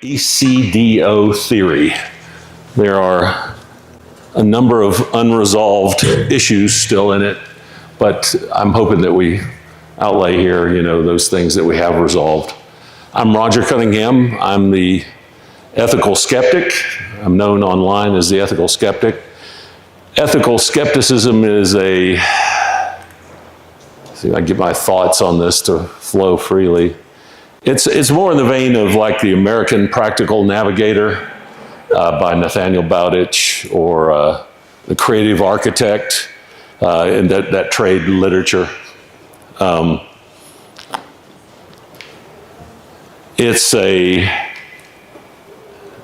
ECDO theory. There are a number of unresolved issues still in it, but I'm hoping that we outlay here, those things that we have resolved. I'm Roger Cunningham. I'm the ethical skeptic. I'm known online as the ethical skeptic. Ethical skepticism is see if I get my thoughts on this to flow freely. It's more in the vein of like the American Practical Navigator by Nathaniel Bowditch, or The Creative Architect in that trade literature. I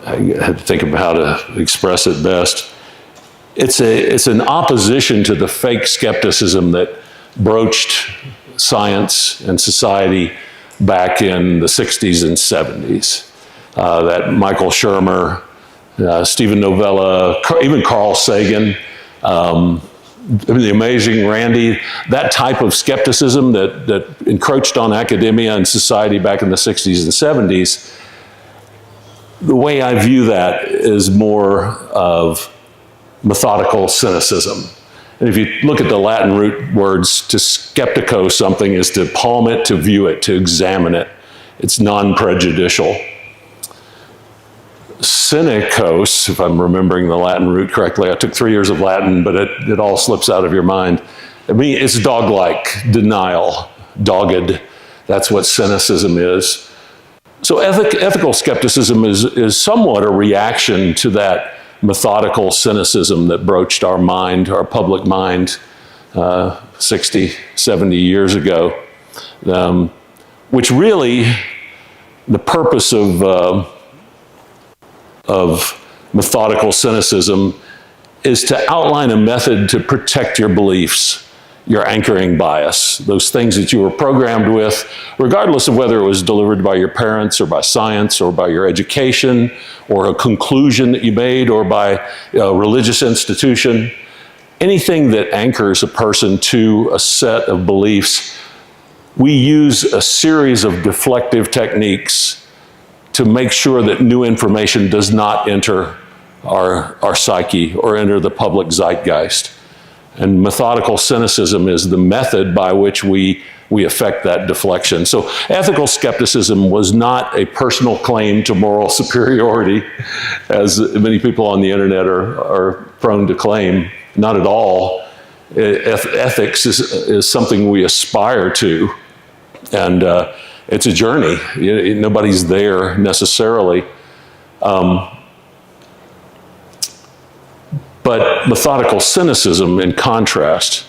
had to think of how to express it best. It's an opposition to the fake skepticism that broached science and society back in the 60s and 70s. That Michael Shermer, Stephen Novella, even Carl Sagan, the amazing Randy, that type of skepticism that encroached on academia and society back in the 60s and 70s, the way I view that is more of methodical cynicism. And if you look at the Latin root words, to skeptico something is to palm it, to view it, to examine it. It's non-prejudicial. Cynicos, if I'm remembering the Latin root correctly, I took 3 years of Latin, but it all slips out of your mind. I mean, it's dog-like, denial, dogged. That's what cynicism is. So ethical skepticism is somewhat a reaction to that methodical cynicism that broached our mind, our public mind, 60, 70 years ago, which really, the purpose of methodical cynicism is to outline a method to protect your beliefs, your anchoring bias, those things that you were programmed with, regardless of whether it was delivered by your parents or by science or by your education or a conclusion that you made or by a religious institution. Anything that anchors a person to a set of beliefs, we use a series of deflective techniques to make sure that new information does not enter our psyche or enter the public zeitgeist. And methodical cynicism is the method by which we affect that deflection. So ethical skepticism was not a personal claim to moral superiority, as many people on the internet are prone to claim. Not at all. Ethics is something we aspire to, and it's a journey. Nobody's there necessarily. But methodical cynicism, in contrast,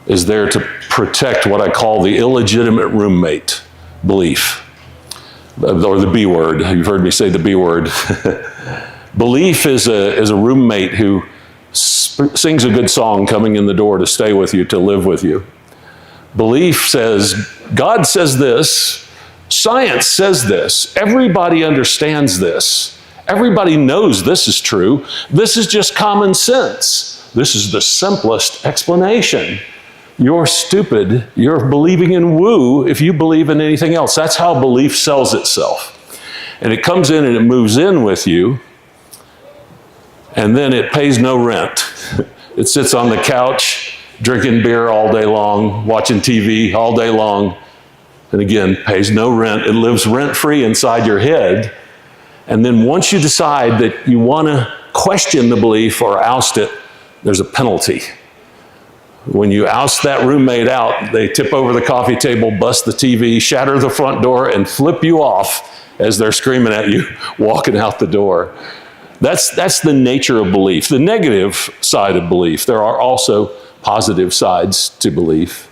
is there to protect what I call the illegitimate roommate belief, or the B word. You've heard me say the B word. Belief is a roommate who sings a good song coming in the door to stay with you, to live with you. Belief says, God says this, science says this, everybody understands this. Everybody knows this is true. This is just common sense. This is the simplest explanation. You're stupid. You're believing in woo if you believe in anything else. That's how belief sells itself. And it comes in and it moves in with you, and then it pays no rent. It sits on the couch, drinking beer all day long, watching TV all day long, and again, pays no rent. It lives rent-free inside your head. And then once you decide that you want to question the belief or oust it, there's a penalty. When you oust that roommate out, they tip over the coffee table, bust the TV, shatter the front door, and flip you off as they're screaming at you, walking out the door. That's the nature of belief. The negative side of belief. There are also positive sides to belief.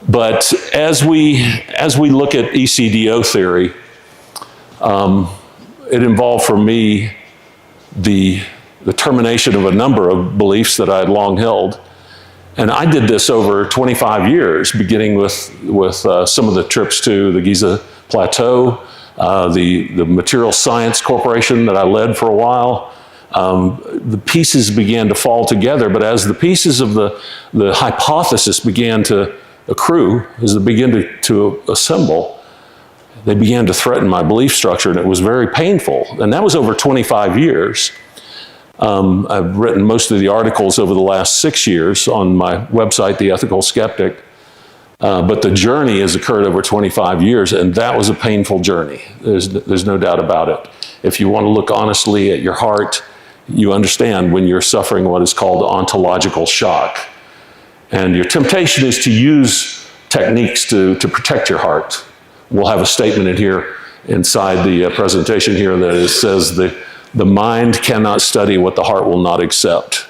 But as we look at ECDO theory, it involved for me the termination of a number of beliefs that I had long held. And I did this over 25 years, beginning with some of the trips to the Giza Plateau, the Material Science Corporation that I led for a while. The pieces began to fall together, but as the pieces of the hypothesis began to accrue, as they began to assemble, they began to threaten my belief structure, and it was very painful. And that was over 25 years. I've written most of the articles over the last 6 years on my website, The Ethical Skeptic. But the journey has occurred over 25 years, and that was a painful journey. There's no doubt about it. If you want to look honestly at your heart, you understand when you're suffering what is called ontological shock. And your temptation is to use techniques to protect your heart. We'll have a statement in here inside the presentation here that it says the mind cannot study what the heart will not accept.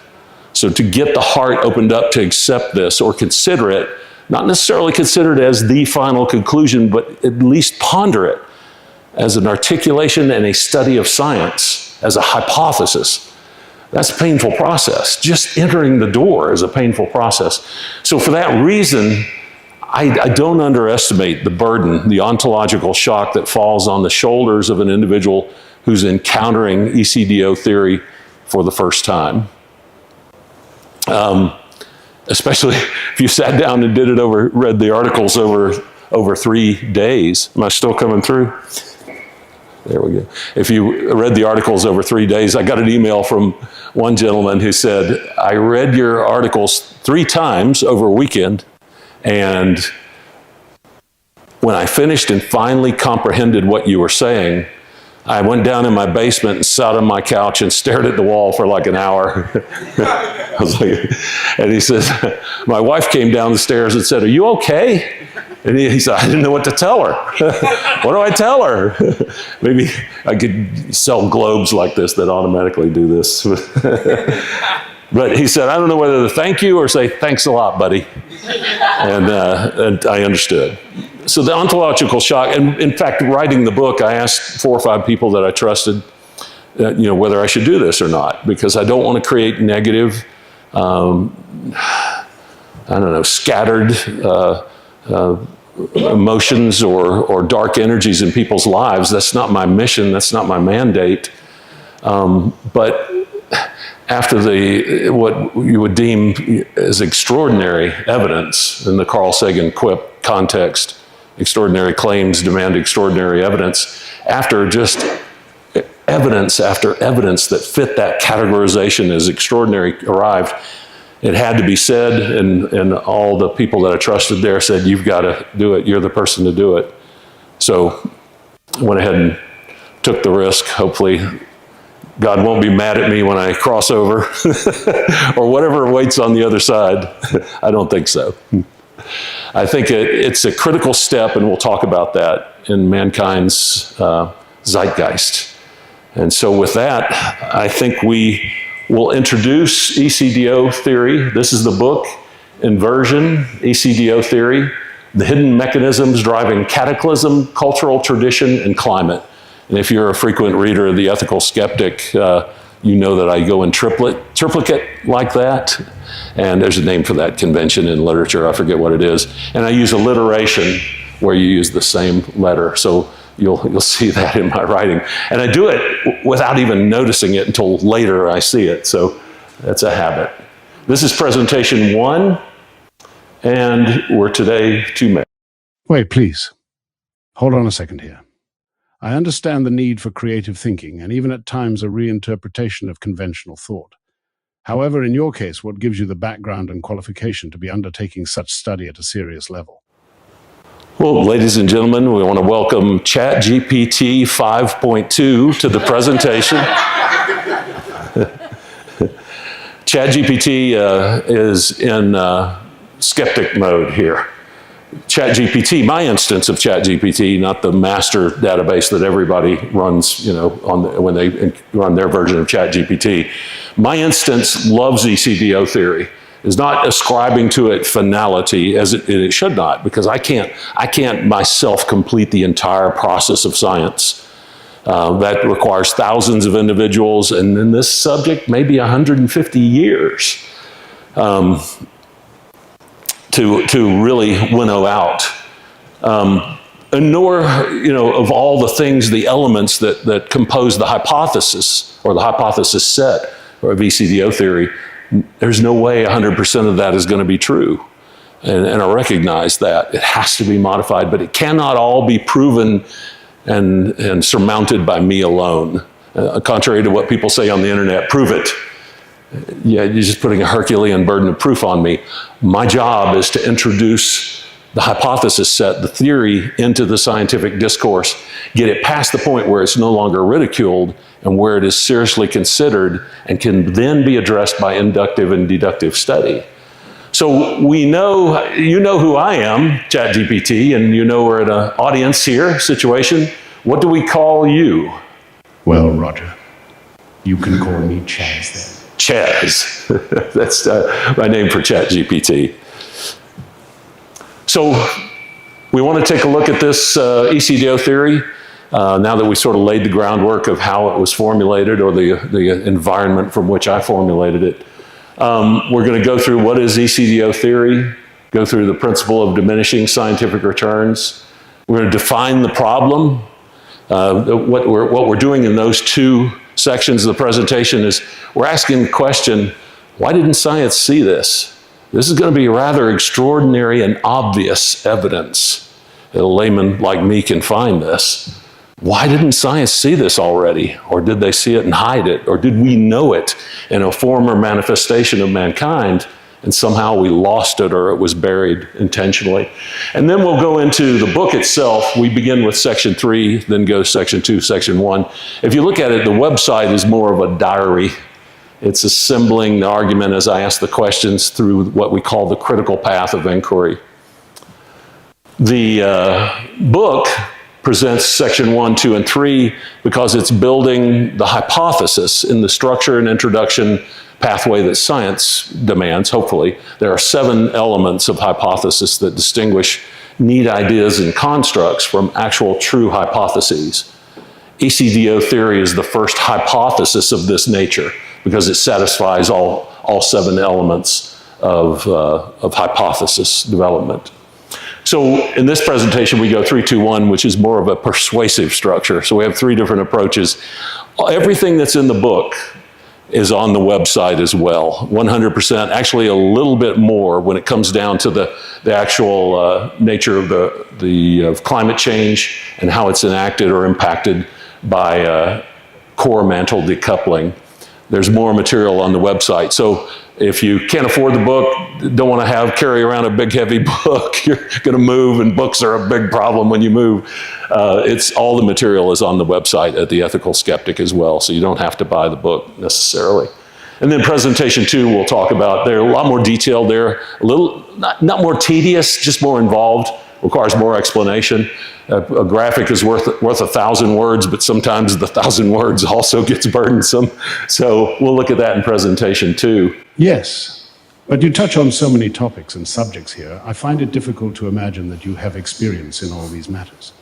So to get the heart opened up to accept this or consider it, not necessarily consider it as the final conclusion, but at least ponder it as an articulation and a study of science, as a hypothesis. That's a painful process. Just entering the door is a painful process. So for that reason, I don't underestimate the burden, the ontological shock that falls on the shoulders of an individual who's encountering ECDO theory for the first time. Especially if you sat down and read the articles over 3 days. Am I still coming through? There we go. If you read the articles over 3 days, I got an email from one gentleman who said, I read your articles 3 times over a weekend, and when I finished and finally comprehended what you were saying, I went down in my basement and sat on my couch and stared at the wall for like an hour. I was like, and he says, my wife came down the stairs and said, are you okay? And he said, I didn't know what to tell her. What do I tell her? Maybe I could sell globes like this that automatically do this. But he said, I don't know whether to thank you or say, thanks a lot, buddy. And I understood. So the ontological shock, and in fact, writing the book, I asked 4 or 5 people that I trusted, whether I should do this or not, because I don't want to create negative, scattered emotions or dark energies in people's lives. That's not my mission. That's not my mandate. But after what you would deem as extraordinary evidence in the Carl Sagan quip context, extraordinary claims demand extraordinary evidence, after just evidence after evidence that fit that categorization as extraordinary arrived, it had to be said, and all the people that I trusted there said, you've got to do it, you're the person to do it. So I went ahead and took the risk. Hopefully God won't be mad at me when I cross over or whatever waits on the other side. I don't think so. I think it's a critical step, and we'll talk about that in mankind's zeitgeist. And so with that, I think we will introduce ECDO theory. This is the book, Inversion, ECDO Theory, the hidden mechanisms driving cataclysm, cultural tradition, and climate. And if you're a frequent reader of The Ethical Skeptic, you know that I go in triplicate like that. And there's a name for that convention in literature, I forget what it is. And I use alliteration where you use the same letter. So you'll see that in my writing. And I do it without even noticing it until later I see it. So that's a habit. This is presentation 1, and we're today 2 men. Wait, please. Hold on a second here. I understand the need for creative thinking and even at times a reinterpretation of conventional thought. However, in your case, what gives you the background and qualification to be undertaking such study at a serious level? Well, ladies and gentlemen, we want to welcome ChatGPT 5.2 to the presentation. ChatGPT is in skeptic mode here. ChatGPT, my instance of ChatGPT, not the master database that everybody runs, when they run their version of ChatGPT. My instance loves ECDO theory, is not ascribing to it finality as it should not, because I can't myself complete the entire process of science. That requires thousands of individuals, and in this subject, maybe 150 years. To really winnow out. And nor, of all the things, the elements that compose the hypothesis, or the hypothesis set of ECDO theory, there's no way 100% of that is going to be true. And I recognize that. It has to be modified, but it cannot all be proven and surmounted by me alone. Contrary to what people say on the internet, prove it. Yeah, you're just putting a Herculean burden of proof on me. My job is to introduce the hypothesis set, the theory, into the scientific discourse, get it past the point where it's no longer ridiculed and where it is seriously considered and can then be addressed by inductive and deductive study. So we know, you know who I am, ChatGPT, and you know we're at an audience here situation. What do we call you? Well, Roger, you can call me Chaz then. Chaz. That's my name for ChatGPT. So we want to take a look at this ECDO theory now that we sort of laid the groundwork of how it was formulated, or the environment from which I formulated it. We're going to go through what is ECDO theory, go through the principle of diminishing scientific returns. We're going to define the problem. What we're doing in those two sections of the presentation is we're asking the question, why didn't science see this? This is going to be rather extraordinary and obvious evidence that a layman like me can find this. Why didn't science see this already? Or did they see it and hide it? Or did we know it in a former manifestation of mankind and somehow we lost it, or it was buried intentionally? And then we'll go into the book itself. We begin with section 3, then go section 2, section 1. If you look at it, the website is more of a diary. It's assembling the argument as I ask the questions through what we call the critical path of inquiry. The book presents section 1, 2, and 3 because it's building the hypothesis in the structure and introduction pathway that science demands, hopefully. There are 7 elements of hypothesis that distinguish neat ideas and constructs from actual true hypotheses. ECDO theory is the first hypothesis of this nature because it satisfies all 7 elements of hypothesis development. So in this presentation, we go 3, 2, 1, which is more of a persuasive structure. So we have 3 different approaches. Everything that's in the book is on the website as well, 100%, actually a little bit more when it comes down to the actual nature of climate change and how it's enacted or impacted by core mantle decoupling. There's more material on the website. So if you can't afford the book, don't want to carry around a big heavy book, you're going to move, and books are a big problem when you move. It's all the material is on the website at The Ethical Skeptic as well, so you don't have to buy the book necessarily. And then presentation 2, we'll talk about, they're a lot more detailed there, a little, not more tedious, just more involved, requires more explanation. A graphic is worth 1,000 words, but sometimes the 1,000 words also gets burdensome. So we'll look at that in presentation 2. Yes, but you touch on so many topics and subjects here, I find it difficult to imagine that you have experience in all these matters.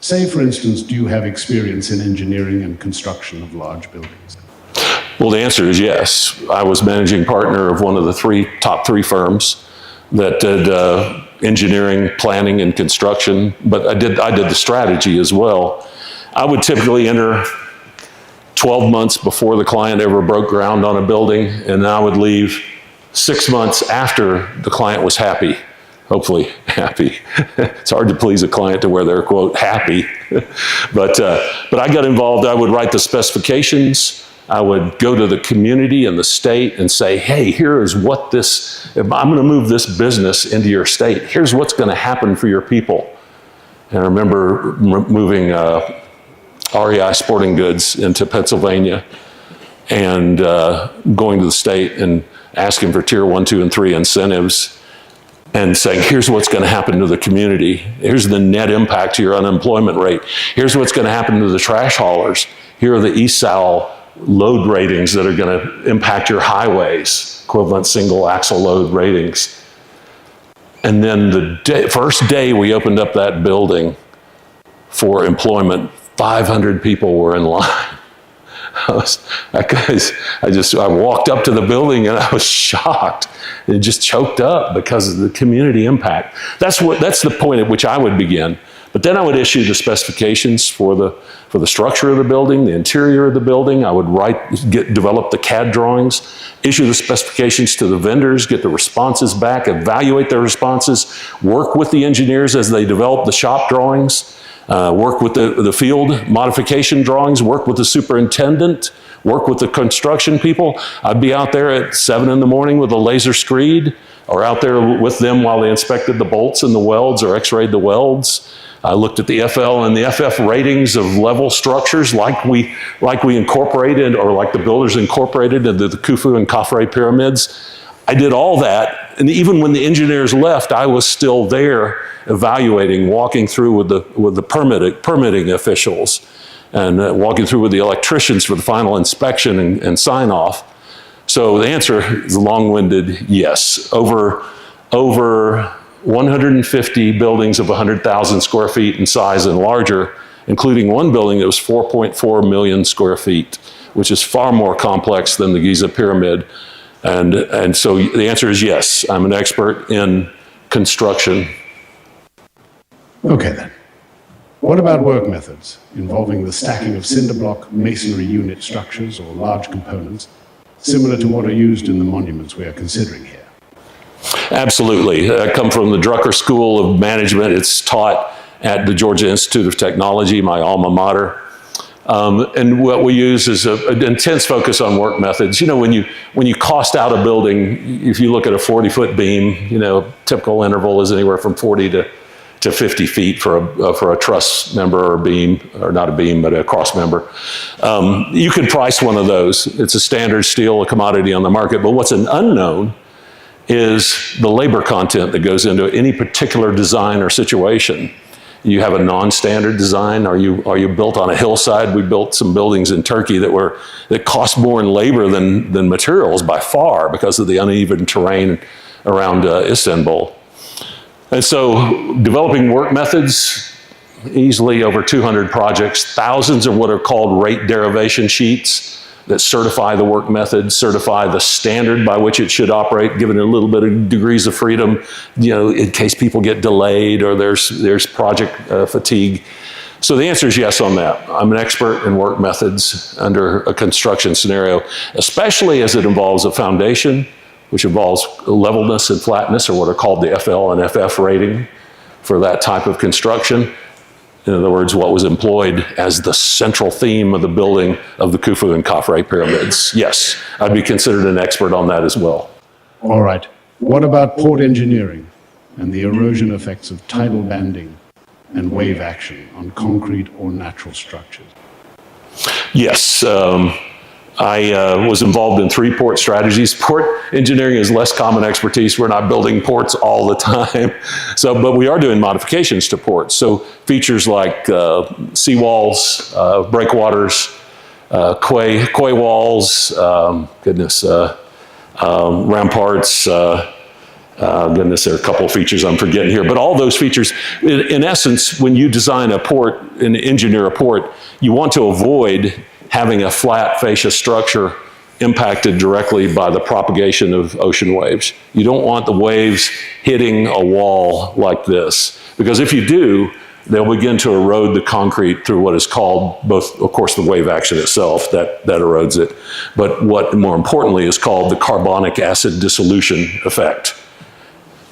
Say, for instance, do you have experience in engineering and construction of large buildings? Well, the answer is yes. I was managing partner of one of the top three firms that did engineering, planning, and construction, but I did the strategy as well. I would typically enter 12 months before the client ever broke ground on a building, and I would leave 6 months after the client was happy, hopefully happy. It's hard to please a client to where they're, quote, happy. But I got involved. I would write the specifications. I would go to the community and the state and say, hey, here is what if I'm going to move this business into your state, here's what's going to happen for your people. And I remember moving REI Sporting Goods into Pennsylvania and going to the state and asking for tier 1, 2, and 3 incentives and saying, here's what's going to happen to the community. Here's the net impact to your unemployment rate. Here's what's going to happen to the trash haulers. Here are the ESAL load ratings that are going to impact your highways, equivalent single axle load ratings. And then the first day we opened up that building for employment, 500 people were in line. I walked up to the building and I was shocked. It just choked up because of the community impact. That's the point at which I would begin. But then I would issue the specifications for the structure of the building, the interior of the building. I would develop the CAD drawings, issue the specifications to the vendors, get the responses back, evaluate their responses, work with the engineers as they develop the shop drawings, work with the field modification drawings, work with the superintendent, work with the construction people. I'd be out there at 7 in the morning with a laser screed, or out there with them while they inspected the bolts and the welds or x-rayed the welds. I looked at the FL and the FF ratings of level structures like we incorporated, or like the builders incorporated into the Khufu and Khafre pyramids. I did all that, and even when the engineers left, I was still there evaluating, walking through with the permitting officials, and walking through with the electricians for the final inspection and sign off. So the answer is a long-winded yes. Over 150 buildings of 100,000 square feet in size and larger, including one building that was 4.4 million square feet, which is far more complex than the Giza Pyramid. And so the answer is yes. I'm an expert in construction. Okay then. What about work methods involving the stacking of cinder block masonry unit structures or large components, similar to what are used in the monuments we are considering here? Absolutely. I come from the Drucker School of Management. It's taught at the Georgia Institute of Technology, my alma mater. And what we use is an intense focus on work methods. You know, when you cost out a building, if you look at a 40-foot beam, you know, typical interval is anywhere from 40 to 50 feet for a truss member or a beam, or not a beam, but a cross member. You can price one of those. It's a standard steel, a commodity on the market. But what's an unknown is the labor content that goes into any particular design or situation. You have a non-standard design. Are you built on a hillside? We built some buildings in Turkey that cost more in labor than materials by far because of the uneven terrain around Istanbul. And so developing work methods, easily over 200 projects, thousands of what are called rate derivation sheets that certify the work method, certify the standard by which it should operate, given a little bit of degrees of freedom, you know, in case people get delayed or there's project fatigue. So the answer is yes on that. I'm an expert in work methods under a construction scenario, especially as it involves a foundation, which involves levelness and flatness, or what are called the FL and FF rating for that type of construction. In other words, what was employed as the central theme of the building of the Khufu and Khafre pyramids. Yes, I'd be considered an expert on that as well. All right. What about port engineering and the erosion effects of tidal banding and wave action on concrete or natural structures? Yes. I was involved in 3 port strategies. Port engineering is less common expertise. We're not building ports all the time. But we are doing modifications to ports. So features like seawalls, breakwaters, quay walls, ramparts, goodness, there are a couple of features I'm forgetting here. But all those features, in essence, when you design a port and engineer a port, you want to avoid having a flat fascia structure impacted directly by the propagation of ocean waves. You don't want the waves hitting a wall like this, because if you do, they'll begin to erode the concrete through what is called both, of course, the wave action itself that erodes it, but what more importantly is called the carbonic acid dissolution effect.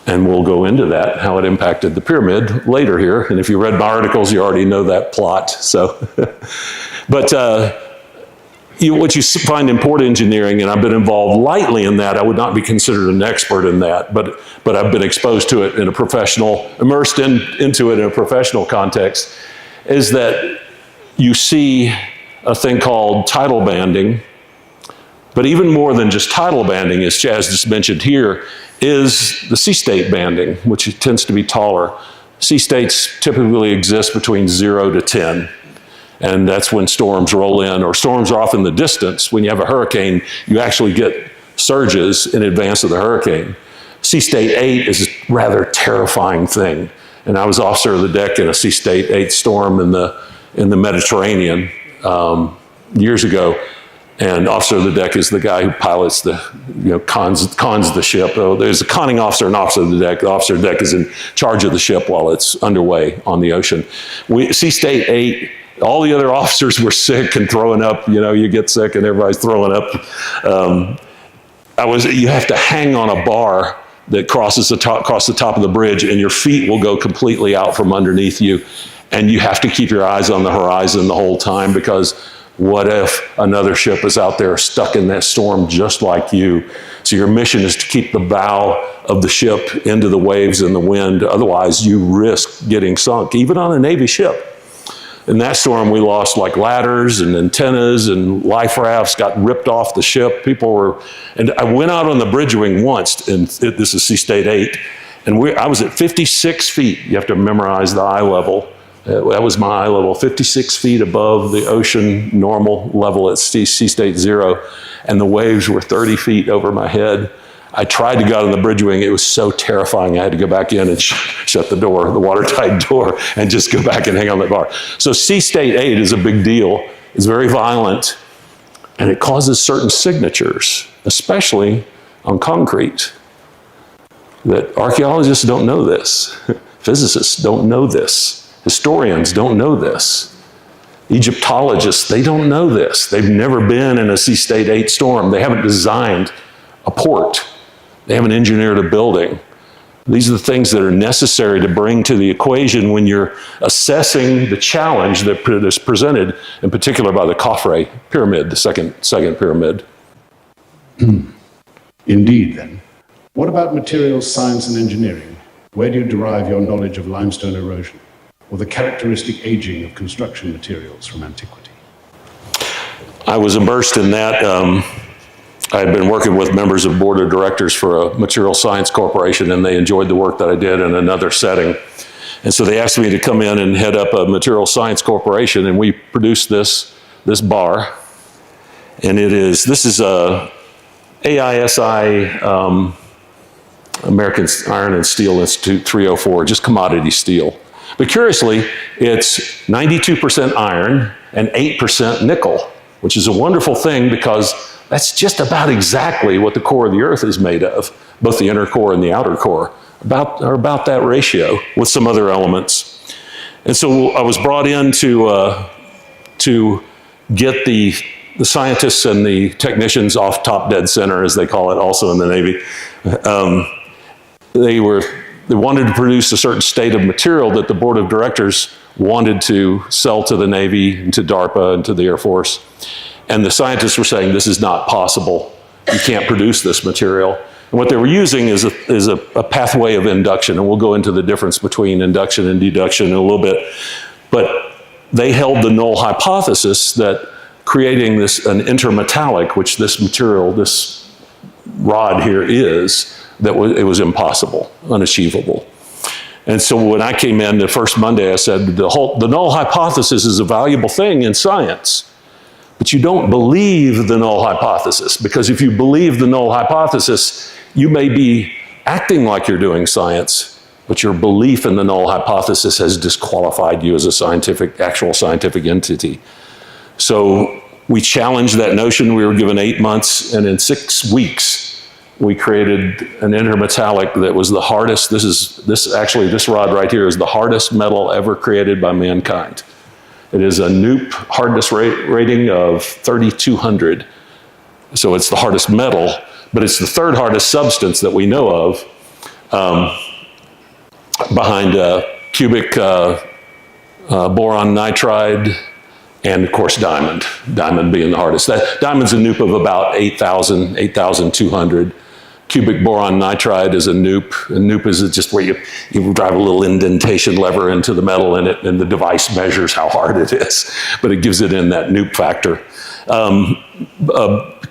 And we'll go into that, how it impacted the pyramid later here. And if you read my articles, you already know that plot. So, but what you find in port engineering, and I've been involved lightly in that, I would not be considered an expert in that, but I've been exposed to it in a professional, immersed into it in a professional context, is that you see a thing called tidal banding. But even more than just tidal banding, as Chaz just mentioned here, is the sea state banding, which tends to be taller. Sea states typically exist between 0 to 10. And that's when storms roll in, or storms are off in the distance. When you have a hurricane, you actually get surges in advance of the hurricane. Sea state 8 is a rather terrifying thing. And I was officer of the deck in a sea state 8 storm in the Mediterranean years ago. And officer of the deck is the guy who pilots the, cons the ship. There's a conning officer and officer of the deck. The officer of the deck is in charge of the ship while it's underway on the ocean. Sea State 8, all the other officers were sick and throwing up. You get sick and everybody's throwing up. You have to hang on a bar that crosses across the top of the bridge, and your feet will go completely out from underneath you. And you have to keep your eyes on the horizon the whole time, because what if another ship is out there stuck in that storm just like you? So your mission is to keep the bow of the ship into the waves and the wind. Otherwise, you risk getting sunk, even on a Navy ship. In that storm, we lost like ladders and antennas, and life rafts got ripped off the ship. And I went out on the bridge wing once, and this is Sea State 8, and I was at 56 feet. You have to memorize the eye level. That was my eye level, 56 feet above the ocean normal level at Sea State 0, and the waves were 30 feet over my head. I tried to go out on the bridge wing. It was so terrifying. I had to go back in and shut the door, the watertight door, and just go back and hang on that bar. So Sea State 8 is a big deal. It's very violent, and it causes certain signatures, especially on concrete, that archaeologists don't know this. Physicists don't know this. Historians don't know this. Egyptologists, they don't know this. They've never been in a Sea State 8 storm. They haven't designed a port. They haven't engineered a building. These are the things that are necessary to bring to the equation when you're assessing the challenge that is presented, in particular by the Khafre pyramid, the second pyramid. Indeed, then. What about materials science and engineering? Where do you derive your knowledge of limestone erosion, or the characteristic aging of construction materials from antiquity? I was immersed in that. I had been working with members of board of directors for a material science corporation, and they enjoyed the work that I did in another setting. And so they asked me to come in and head up a material science corporation, and we produced this bar. And this is a AISI, American Iron and Steel Institute 304, just commodity steel. But curiously, it's 92% iron and 8% nickel, which is a wonderful thing because that's just about exactly what the core of the Earth is made of, both the inner core and the outer core, are about that ratio with some other elements. And so I was brought in to get the scientists and the technicians off top dead center, as they call it, also in the Navy. They wanted to produce a certain state of material that the board of directors wanted to sell to the Navy and to DARPA and to the Air Force. And the scientists were saying, this is not possible. You can't produce this material. And what they were using is a pathway of induction. And we'll go into the difference between induction and deduction in a little bit. But they held the null hypothesis that creating an intermetallic, which this material, this rod here is, it was impossible, unachievable. And so when I came in the first Monday, I said, the null hypothesis is a valuable thing in science, but you don't believe the null hypothesis, because if you believe the null hypothesis, you may be acting like you're doing science, but your belief in the null hypothesis has disqualified you as a actual scientific entity. So we challenged that notion. We were given 8 months, and in 6 weeks, we created an intermetallic that was the hardest. This rod right here is the hardest metal ever created by mankind. It is a NUP hardness rating of 3,200. So it's the hardest metal, but it's the third hardest substance that we know of, behind cubic boron nitride, and of course diamond being the hardest. Diamond's a NUP of about 8,000, 8,200. Cubic boron nitride is a NUP. A NUP is just where you drive a little indentation lever into the metal in it, and the device measures how hard it is, but it gives it in that NUP factor.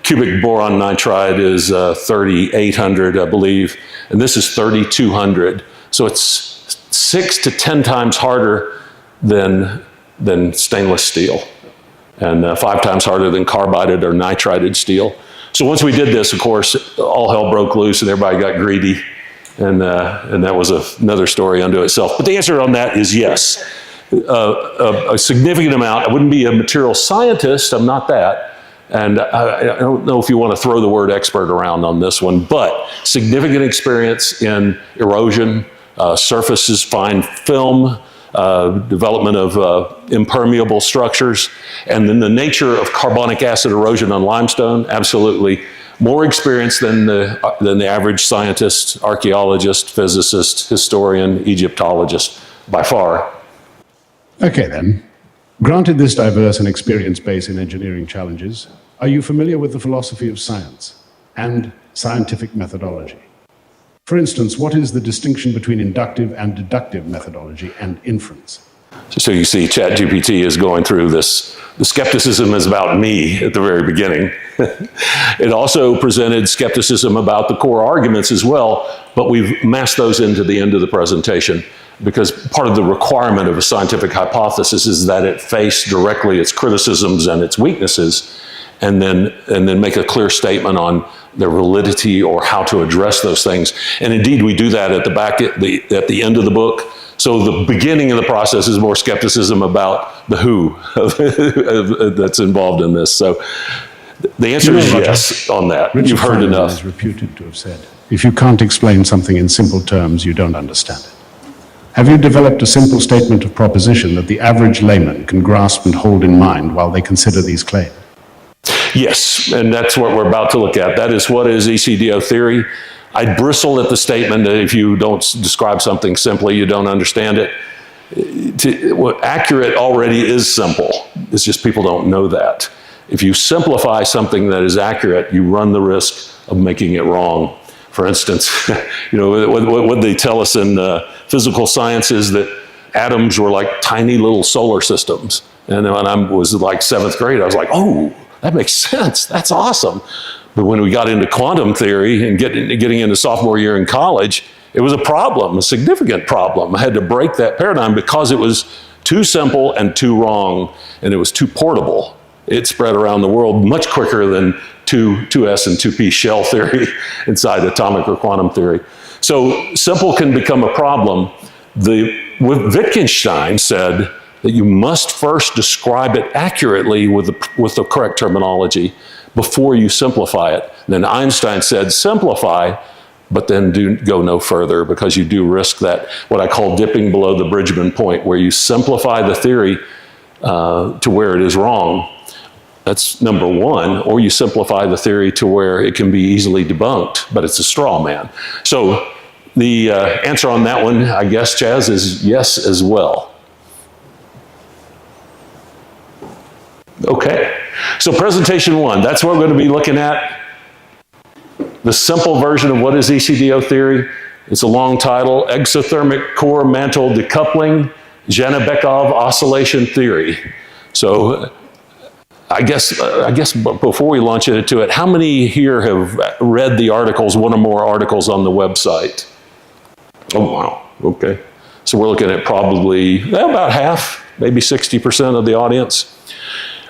Cubic boron nitride is 3,800, I believe, and this is 3,200. So it's 6 to 10 times harder than stainless steel, and 5 times harder than carbided or nitrided steel. So once we did this, of course, all hell broke loose and everybody got greedy, and that was another story unto itself. But the answer on that is yes. A significant amount. I wouldn't be a material scientist, I'm not that, And I don't know if you want to throw the word expert around on this one, but significant experience in erosion, surfaces, fine film, development of impermeable structures, and then the nature of carbonic acid erosion on limestone, absolutely. More experience than the average scientist, archaeologist, physicist, historian, Egyptologist, by far. Okay then. Granted this diverse and experienced base in engineering challenges, are you familiar with the philosophy of science and scientific methodology? For instance, what is the distinction between inductive and deductive methodology and inference? So you see ChatGPT is going through this. The skepticism is about me at the very beginning. It also presented skepticism about the core arguments as well, but we've massed those into the end of the presentation, because part of the requirement of a scientific hypothesis is that it face directly its criticisms and its weaknesses, and then make a clear statement on their validity or how to address those things. And indeed, we do that at the end of the book. So the beginning of the process is more skepticism about the who that's involved in this. So the answer is yes on that. You've heard enough. Is reputed to have said, if you can't explain something in simple terms, you don't understand it. Have you developed a simple statement of proposition that the average layman can grasp and hold in mind while they consider these claims? Yes, and that's what we're about to look at. That is what is ECDO theory. I bristle at the statement that if you don't describe something simply, you don't understand it. What accurate already is simple. It's just people don't know that. If you simplify something that is accurate, you run the risk of making it wrong. For instance, what they tell us in physical science is that atoms were like tiny little solar systems. And when I was like 7th grade, I was like, oh, that makes sense. That's awesome. But when we got into quantum theory and getting into sophomore year in college, it was a problem, a significant problem. I had to break that paradigm because it was too simple and too wrong, and it was too portable. It spread around the world much quicker than 2s and 2p shell theory inside atomic or quantum theory. So simple can become a problem. Wittgenstein said that you must first describe it accurately with the correct terminology before you simplify it. And then Einstein said, simplify, but then go no further, because you do risk that, what I call dipping below the Bridgman point, where you simplify the theory to where it is wrong. That's number one. Or you simplify the theory to where it can be easily debunked, but it's a straw man. So the answer on that one, I guess, Chaz, is yes as well. Okay, so presentation one, that's what we're going to be looking at. The simple version of what is ECDO theory. It's a long title, Exothermic Core Mantle Decoupling, Janabekov Oscillation Theory. So I guess before we launch into it, how many here have read the articles, one or more articles on the website? Oh, wow, okay. So we're looking at probably about half, maybe 60% of the audience.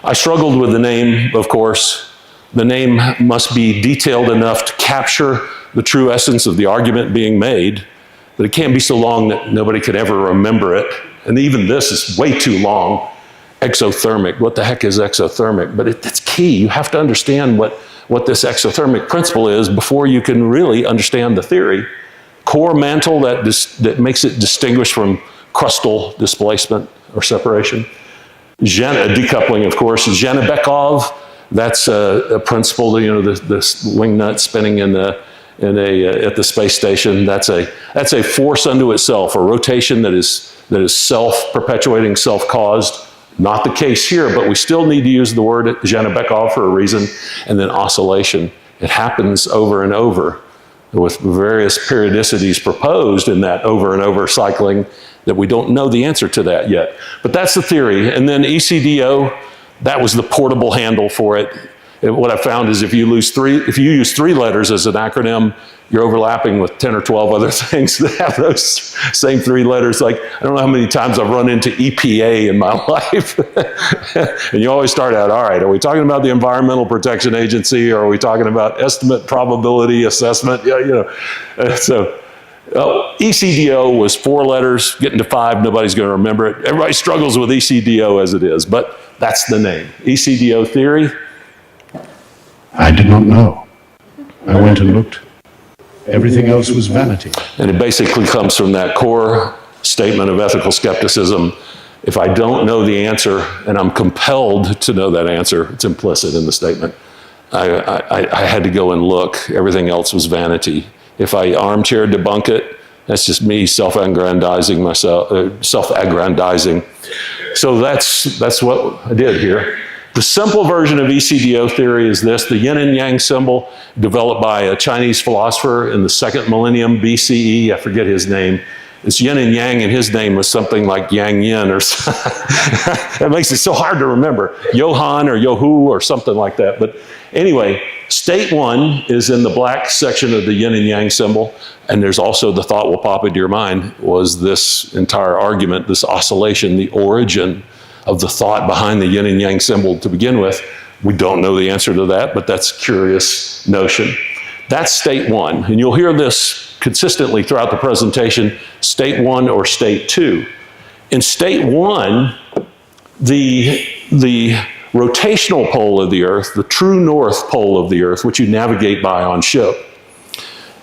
I struggled with the name, of course. The name must be detailed enough to capture the true essence of the argument being made, but it can't be so long that nobody could ever remember it. And even this is way too long. Exothermic, what the heck is exothermic? But it's key. You have to understand what this exothermic principle is before you can really understand the theory. Core mantle, that makes it distinguished from crustal displacement or separation. Decoupling, of course. Janabekov, that's a principle, the wing nut spinning at the space station. That's a force unto itself, a rotation that is self-perpetuating, self-caused. Not the case here, but we still need to use the word Janabekov for a reason. And then oscillation. It happens over and over with various periodicities proposed in that over and over cycling that we don't know the answer to that yet. But that's the theory. And then ECDO, that was the portable handle for it. What I found is if you use 3 letters as an acronym, you're overlapping with 10 or 12 other things that have those same 3 letters. Like, I don't know how many times I've run into EPA in my life. And you always start out, all right, are we talking about the Environmental Protection Agency, or are we talking about estimate, probability, assessment? So ECDO was 4 letters, getting to 5, nobody's going to remember it. Everybody struggles with ECDO as it is, but that's the name. ECDO theory. I did not know. I went and looked. Everything else was vanity. And it basically comes from that core statement of ethical skepticism. If I don't know the answer and I'm compelled to know that answer, it's implicit in the statement. I had to go and look. Everything else was vanity. If I armchair debunk it, that's just me self-aggrandizing myself, self-aggrandizing. So that's what I did here. The simple version of ECDO theory is this: the yin and yang symbol, developed by a Chinese philosopher in the 2nd millennium BCE, I forget his name. It's yin and yang, and his name was something like Yang Yin or something. That makes it so hard to remember. Johann or Yohu or something like that. But anyway, state 1 is in the black section of the yin and yang symbol, and there's also the thought will pop into your mind, was this entire argument, this oscillation, the origin of the thought behind the yin and yang symbol to begin with. We don't know the answer to that, but that's a curious notion. That's state 1, and you'll hear this consistently throughout the presentation, state 1 or state 2. In state 1, the rotational pole of the Earth, the true north pole of the Earth, which you navigate by on ship,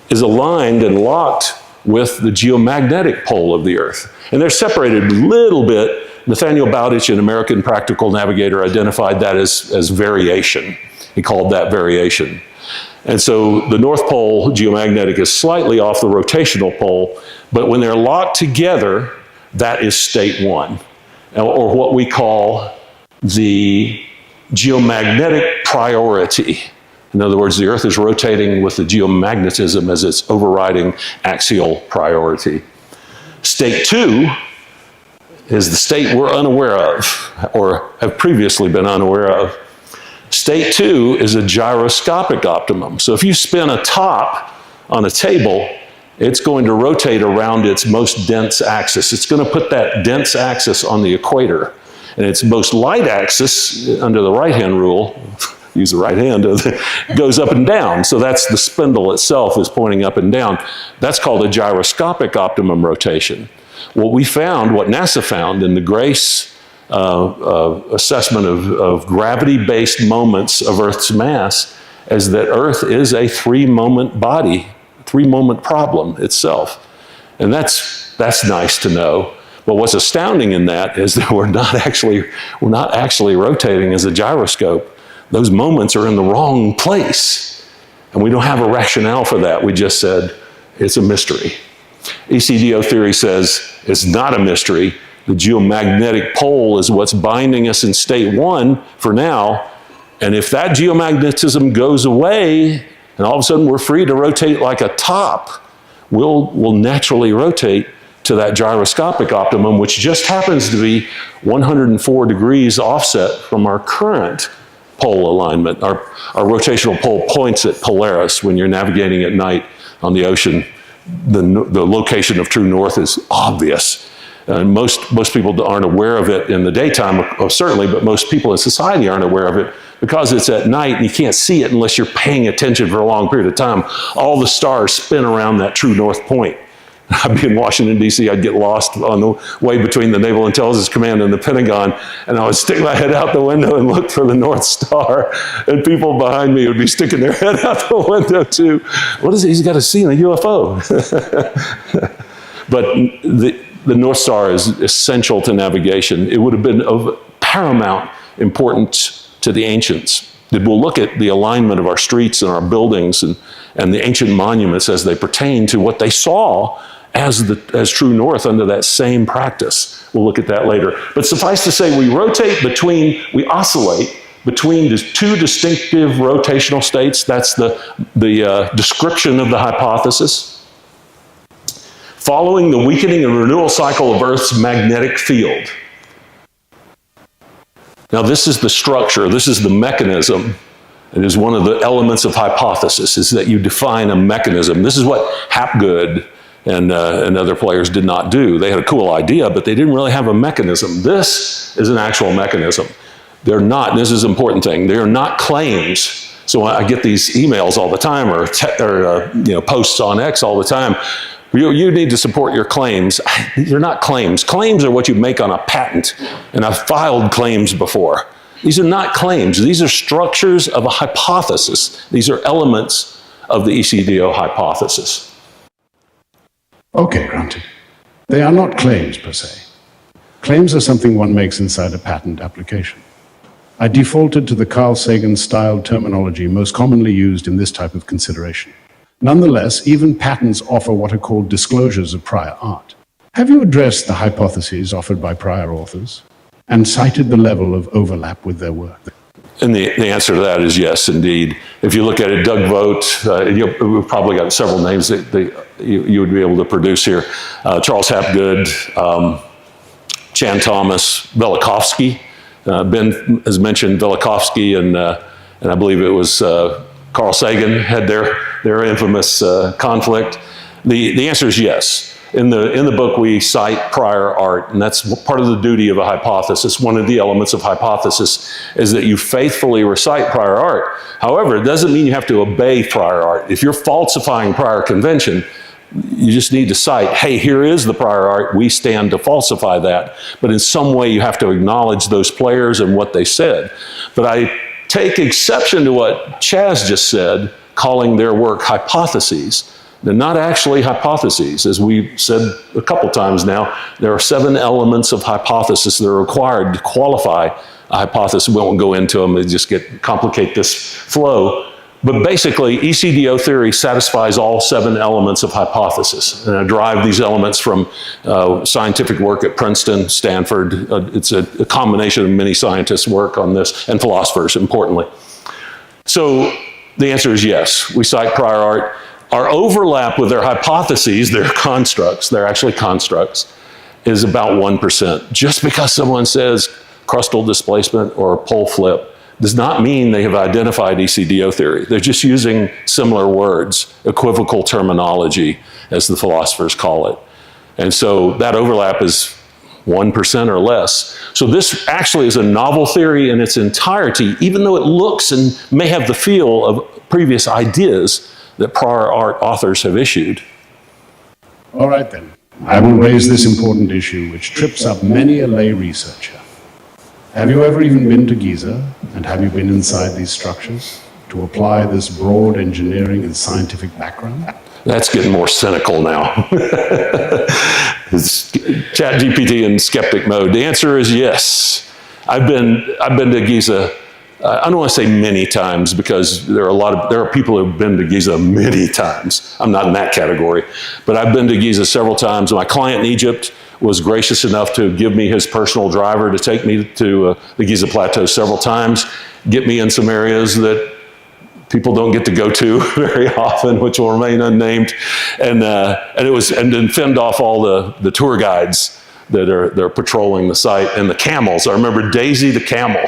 is aligned and locked with the geomagnetic pole of the Earth. And they're separated a little bit. Nathaniel Bowditch, an American practical navigator, identified that as variation. He called that variation. And so the North Pole geomagnetic is slightly off the rotational pole, but when they're locked together, that is state 1, or what we call the geomagnetic priority. In other words, the Earth is rotating with the geomagnetism as its overriding axial priority. State 2 is the state we're unaware of, or have previously been unaware of. State 2 is a gyroscopic optimum. So if you spin a top on a table, it's going to rotate around its most dense axis. It's going to put that dense axis on the equator. And its most light axis, under the right-hand rule, use the right hand, goes up and down. So that's the spindle itself is pointing up and down. That's called a gyroscopic optimum rotation. What we found, what NASA found in the GRACE assessment of gravity-based moments of Earth's mass, is that Earth is a 3-moment body, 3-moment problem itself. And that's nice to know. But what's astounding in that is that we're not actually rotating as a gyroscope. Those moments are in the wrong place. And we don't have a rationale for that. We just said it's a mystery. ECDO theory says it's not a mystery. The geomagnetic pole is what's binding us in state 1 for now. And if that geomagnetism goes away, and all of a sudden we're free to rotate like a top, we'll naturally rotate to that gyroscopic optimum, which just happens to be 104 degrees offset from our current pole alignment. Our rotational pole points at Polaris when you're navigating at night on the ocean. The location of true north is obvious. And most people aren't aware of it in the daytime, certainly, but most people in society aren't aware of it because it's at night and you can't see it unless you're paying attention for a long period of time. All the stars spin around that true north point. I'd be in Washington, D.C., I'd get lost on the way between the Naval Intelligence Command and the Pentagon, and I would stick my head out the window and look for the North Star, and people behind me would be sticking their head out the window too. What is it he's got to see in a UFO? But the North Star is essential to navigation. It would have been of paramount importance to the ancients. We'll look at the alignment of our streets and our buildings and the ancient monuments as they pertain to what they saw as true north under that same practice. We'll look at that later. But suffice to say, we oscillate between the two distinctive rotational states. That's the description of the hypothesis. Following the weakening and renewal cycle of Earth's magnetic field. Now this is the structure, this is the mechanism. It is one of the elements of hypothesis, is that you define a mechanism. This is what Hapgood and other players did not do. They had a cool idea, but they didn't really have a mechanism. This is an actual mechanism. They're not, this is an important thing, they are not claims. So I get these emails all the time or posts on X all the time. You need to support your claims. They're not claims. Claims are what you make on a patent, and I've filed claims before. These are not claims. These are structures of a hypothesis. These are elements of the ECDO hypothesis. Okay, granted. They are not claims per se. Claims are something one makes inside a patent application. I defaulted to the Carl Sagan-styled terminology most commonly used in this type of consideration. Nonetheless, even patents offer what are called disclosures of prior art. Have you addressed the hypotheses offered by prior authors and cited the level of overlap with their work? And the answer to that is yes, indeed. If you look at it, Doug Vogt, we've probably got several names that you would be able to produce here. Charles Hapgood, Chan Thomas, Velikovsky. Ben has mentioned Velikovsky, and I believe it was Carl Sagan had their infamous conflict. The answer is yes. In the book, we cite prior art, and that's part of the duty of a hypothesis. One of the elements of hypothesis is that you faithfully recite prior art. However, it doesn't mean you have to obey prior art. If you're falsifying prior convention, you just need to cite, hey, here is the prior art, we stand to falsify that. But in some way, you have to acknowledge those players and what they said. But I take exception to what Chaz just said, calling their work hypotheses. They're not actually hypotheses. As we've said a couple times now, there are 7 elements of hypothesis that are required to qualify a hypothesis. We won't go into them, they just complicate this flow. But basically, ECDO theory satisfies all 7 elements of hypothesis. And I derive these elements from scientific work at Princeton, Stanford. It's a combination of many scientists' work on this, and philosophers, importantly. So the answer is yes, we cite prior art. Our overlap with their hypotheses, their constructs, they're actually constructs, is about 1%. Just because someone says crustal displacement or pole flip does not mean they have identified ECDO theory. They're just using similar words, equivocal terminology, as the philosophers call it. And so that overlap is 1% or less. So this actually is a novel theory in its entirety, even though it looks and may have the feel of previous ideas that prior art authors have issued. All right then, I will raise this important issue which trips up many a lay researcher. Have you ever even been to Giza, and have you been inside these structures to apply this broad engineering and scientific background? That's getting more cynical now. It's ChatGPT in skeptic mode. The answer is yes. I've been to Giza. I don't want to say many times, because there are people who have been to Giza many times. I'm not in that category, but I've been to Giza several times. My client in Egypt was gracious enough to give me his personal driver to take me to the Giza Plateau several times, get me in some areas that people don't get to go to very often, which will remain unnamed, and then fend off all the tour guides that are patrolling the site, and the camels. I remember Daisy the camel.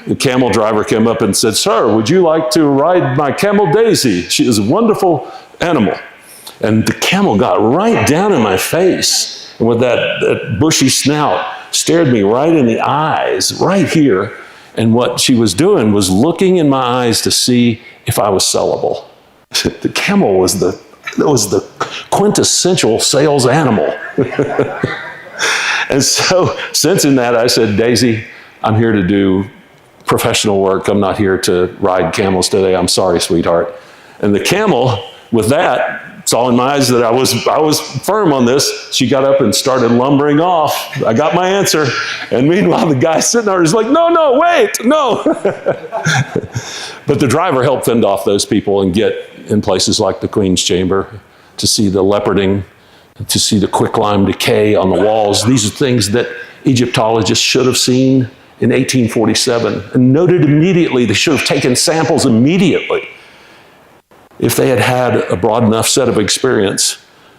The camel driver came up and said, "Sir, would you like to ride my camel Daisy? She is a wonderful animal." And the camel got right down in my face, and with that bushy snout, stared me right in the eyes, right here. And what she was doing was looking in my eyes to see if I was sellable. The camel was the quintessential sales animal. And so, sensing that, I said, "Daisy, I'm here to do professional work. I'm not here to ride camels today. I'm sorry, sweetheart." And the camel, with that, saw in my eyes that I was firm on this. She got up and started lumbering off. I got my answer. And meanwhile, the guy sitting there is like, no, wait, no. But the driver helped fend off those people and get in places like the Queen's Chamber to see the leoparding, to see the quicklime decay on the walls. These are things that Egyptologists should have seen in 1847 and noted immediately. They should have taken samples immediately if they had a broad enough set of experience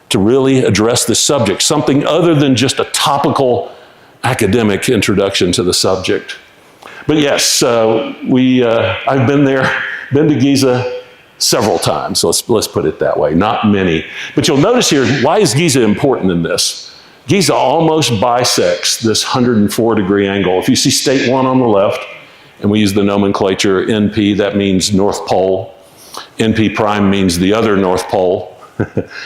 to really address this subject, something other than just a topical academic introduction to the subject. But yes, I've been to Giza several times, so let's put it that way, not many. But you'll notice here, why is Giza important in this? Giza almost bisects this 104-degree angle. If you see state 1 on the left, and we use the nomenclature NP, that means North Pole. NP prime means the other North Pole.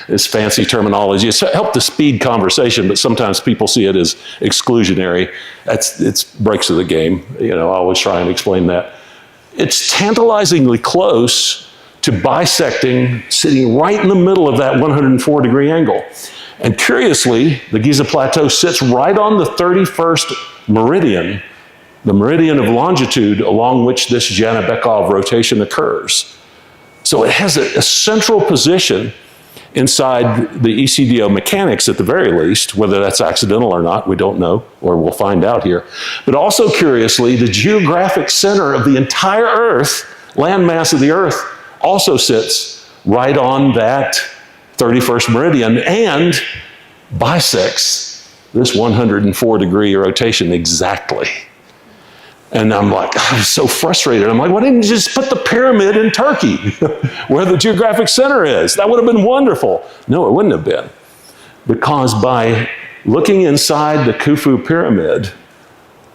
It's fancy terminology. It's helped to speed conversation, but sometimes people see it as exclusionary. It's breaks of the game. I always try and explain that. It's tantalizingly close to bisecting, sitting right in the middle of that 104-degree angle. And curiously, the Giza Plateau sits right on the 31st meridian, the meridian of longitude along which this Janibekov rotation occurs. So it has a central position inside the ECDO mechanics at the very least. Whether that's accidental or not, we don't know, or we'll find out here. But also curiously, the geographic center of the entire Earth, landmass of the Earth, also sits right on that 31st meridian and bisects this 104-degree rotation exactly. And I'm like, I was so frustrated. I'm like, why didn't you just put the pyramid in Turkey where the geographic center is? That would have been wonderful. No, it wouldn't have been. Because by looking inside the Khufu pyramid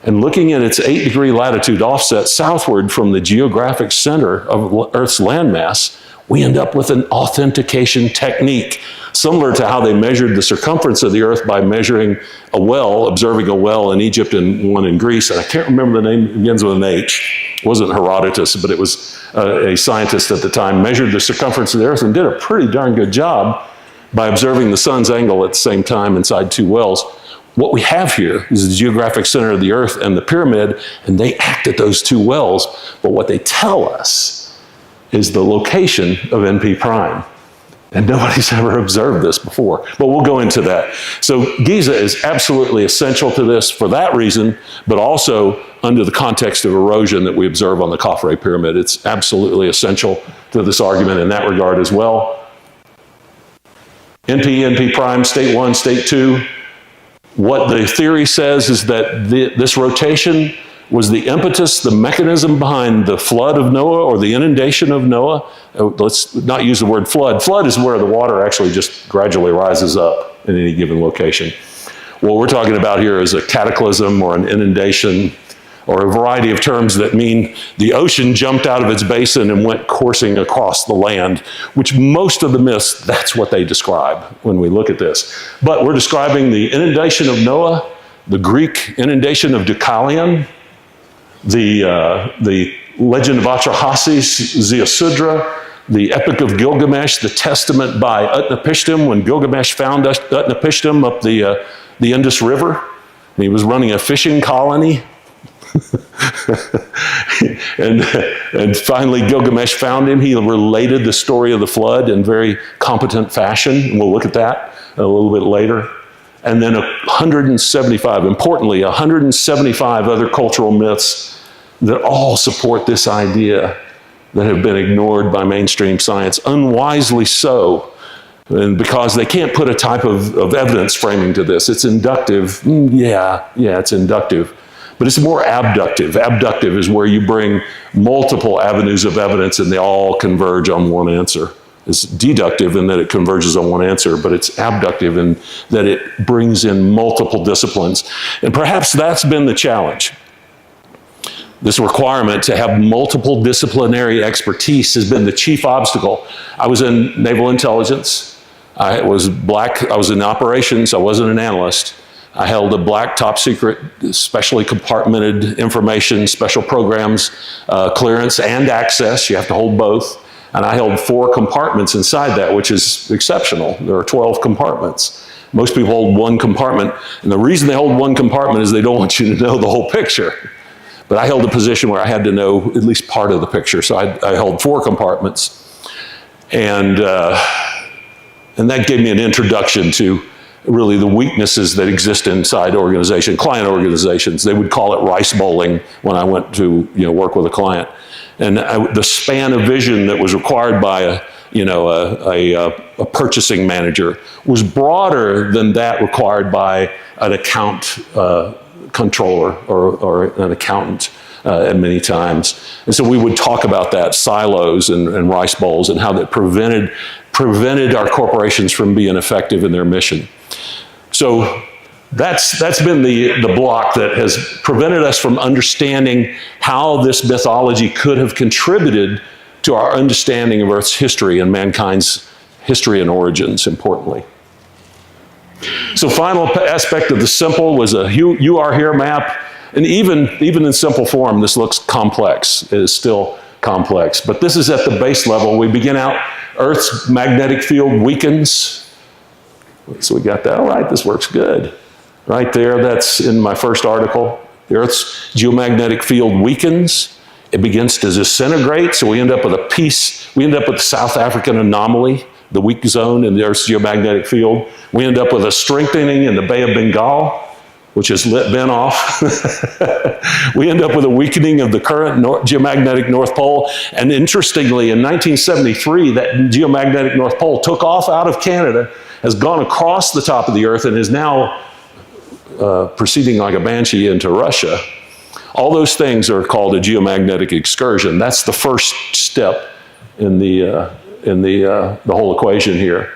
and looking at its 8-degree latitude offset southward from the geographic center of Earth's landmass, we end up with an authentication technique, similar to how they measured the circumference of the Earth by measuring a well, observing a well in Egypt and one in Greece. And I can't remember the name, it begins with an H. It wasn't Herodotus, but it was a scientist at the time, measured the circumference of the Earth and did a pretty darn good job by observing the sun's angle at the same time inside two wells. What we have here is the geographic center of the Earth and the pyramid, and they act at those two wells. But what they tell us is the location of NP prime. And nobody's ever observed this before, but we'll go into that. So Giza is absolutely essential to this for that reason, but also under the context of erosion that we observe on the Khafre pyramid. It's absolutely essential to this argument in that regard as well. NP prime, state 1, state 2. What the theory says is that this rotation was the impetus, the mechanism behind the flood of Noah or the inundation of Noah. Let's not use the word flood. Flood is where the water actually just gradually rises up in any given location. What we're talking about here is a cataclysm or an inundation or a variety of terms that mean the ocean jumped out of its basin and went coursing across the land, which most of the myths, that's what they describe when we look at this. But we're describing the inundation of Noah, the Greek inundation of Deucalion, the legend of Atrahasis, Ziusudra, the Epic of Gilgamesh, the testament by Utnapishtim when Gilgamesh found Utnapishtim up the Indus River. And he was running a fishing colony. and finally Gilgamesh found him. He related the story of the flood in very competent fashion. And we'll look at that a little bit later. And then 175, importantly, 175 other cultural myths that all support this idea that have been ignored by mainstream science, unwisely so, and because they can't put a type of evidence framing to this. It's inductive. Yeah, it's inductive. But it's more abductive. Abductive is where you bring multiple avenues of evidence and they all converge on one answer. It's deductive in that it converges on one answer, but it's abductive in that it brings in multiple disciplines. And perhaps that's been the challenge. This requirement to have multiple disciplinary expertise has been the chief obstacle. I was in naval intelligence. I was in operations. I wasn't an analyst. I held a black top secret, specially compartmented information, special programs, clearance and access. You have to hold both. And I held 4 compartments inside that, which is exceptional. There are 12 compartments. Most people hold one compartment. And the reason they hold one compartment is they don't want you to know the whole picture. But I held a position where I had to know at least part of the picture. So I held 4 compartments. And that gave me an introduction to really the weaknesses that exist inside client organizations. They would call it rice bowling when I went to work with a client. And the span of vision that was required by a purchasing manager was broader than that required by an account controller or an accountant many times. And so we would talk about that, silos and rice bowls, and how that prevented our corporations from being effective in their mission. So that's been the block that has prevented us from understanding how this mythology could have contributed to our understanding of Earth's history and mankind's history and origins, importantly. So final aspect of the simple was a you are here map. And even in simple form, this looks complex. It is still complex. But this is at the base level. We begin out, Earth's magnetic field weakens. So we got that. All right, this works good. Right there, that's in my first article. The Earth's geomagnetic field weakens. It begins to disintegrate, so we end up with a piece. We end up with the South African anomaly, the weak zone in the Earth's geomagnetic field. We end up with a strengthening in the Bay of Bengal, which has lit Ben off. We end up with a weakening of the current geomagnetic North Pole. And interestingly, in 1973, that geomagnetic North Pole took off out of Canada, has gone across the top of the Earth, and is now proceeding like a banshee into Russia. All those things are called a geomagnetic excursion. That's the first step in the whole equation here.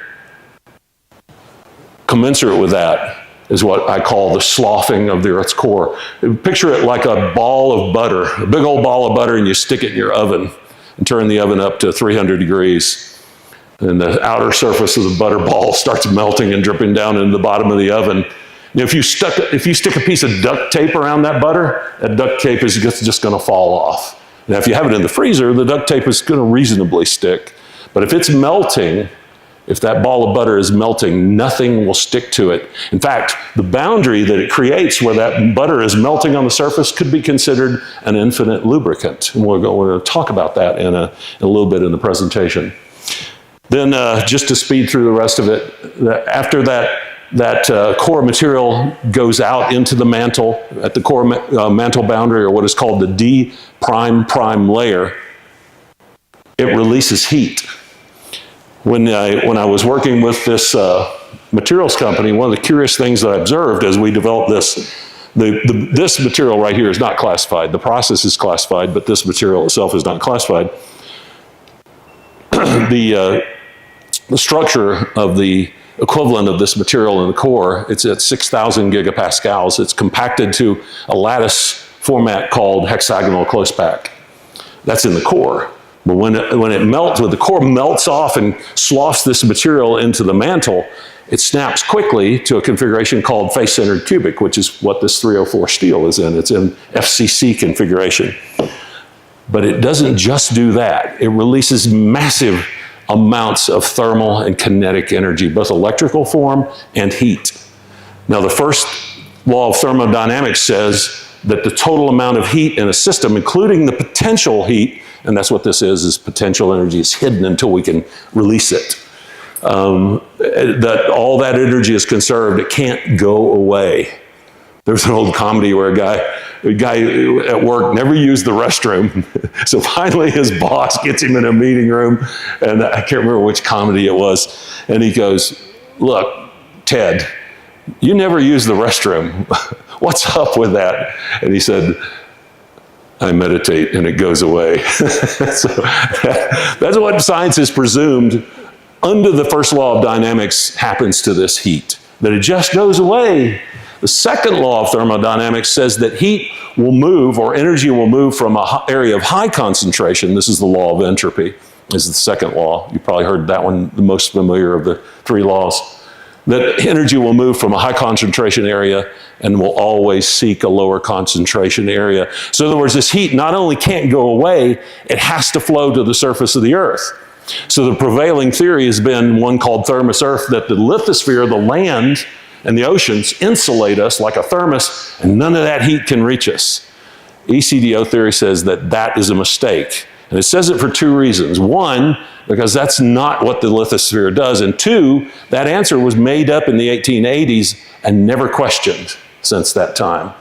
Commensurate with that is what I call the sloughing of the Earth's core. Picture it like a ball of butter, a big old ball of butter, and you stick it in your oven and turn the oven up to 300 degrees. And the outer surface of the butter ball starts melting and dripping down into the bottom of the oven. And if you stick a piece of duct tape around that butter, that duct tape is just going to fall off. Now, if you have it in the freezer, the duct tape is going to reasonably stick. But if it's melting, if that ball of butter is melting, nothing will stick to it. In fact, the boundary that it creates where that butter is melting on the surface could be considered an infinite lubricant. And we're going to talk about that in a little bit in the presentation. Then just to speed through the rest of it, after that core material goes out into the mantle, at the core mantle boundary, or what is called the D prime layer, it releases heat. When I was working with this materials company, one of the curious things that I observed as we developed this, this material right here is not classified. The process is classified, but this material itself is not classified. The structure of the equivalent of this material in the core, it's at 6,000 gigapascals. It's compacted to a lattice format called hexagonal close pack. That's in the core. But when the core melts off and sloughs this material into the mantle, it snaps quickly to a configuration called face-centered cubic, which is what this 304 steel is in. It's in FCC configuration. But it doesn't just do that. It releases massive amounts of thermal and kinetic energy, both electrical form and heat. Now, the first law of thermodynamics says that the total amount of heat in a system, including the potential heat, and that's what this is potential energy is hidden until we can release it. That all that energy is conserved, it can't go away. There's an old comedy where a guy at work never used the restroom. So finally his boss gets him in a meeting room, and I can't remember which comedy it was. And he goes, "Look, Ted, you never use the restroom. What's up with that?" And he said, "I meditate and it goes away." So that's what science has presumed under the first law of dynamics happens to this heat, that it just goes away. The second law of thermodynamics says that heat will move, or energy will move from an area of high concentration. This is the law of entropy. This is the second law. You probably heard that one, the most familiar of the three laws. That energy will move from a high concentration area and will always seek a lower concentration area. So in other words, this heat not only can't go away, it has to flow to the surface of the Earth. So the prevailing theory has been one called thermos Earth, that the lithosphere, the land, and the oceans insulate us like a thermos, and none of that heat can reach us. ECDO theory says that that is a mistake. And it says it for two reasons. One, because that's not what the lithosphere does. And two, that answer was made up in the 1880s and never questioned since that time.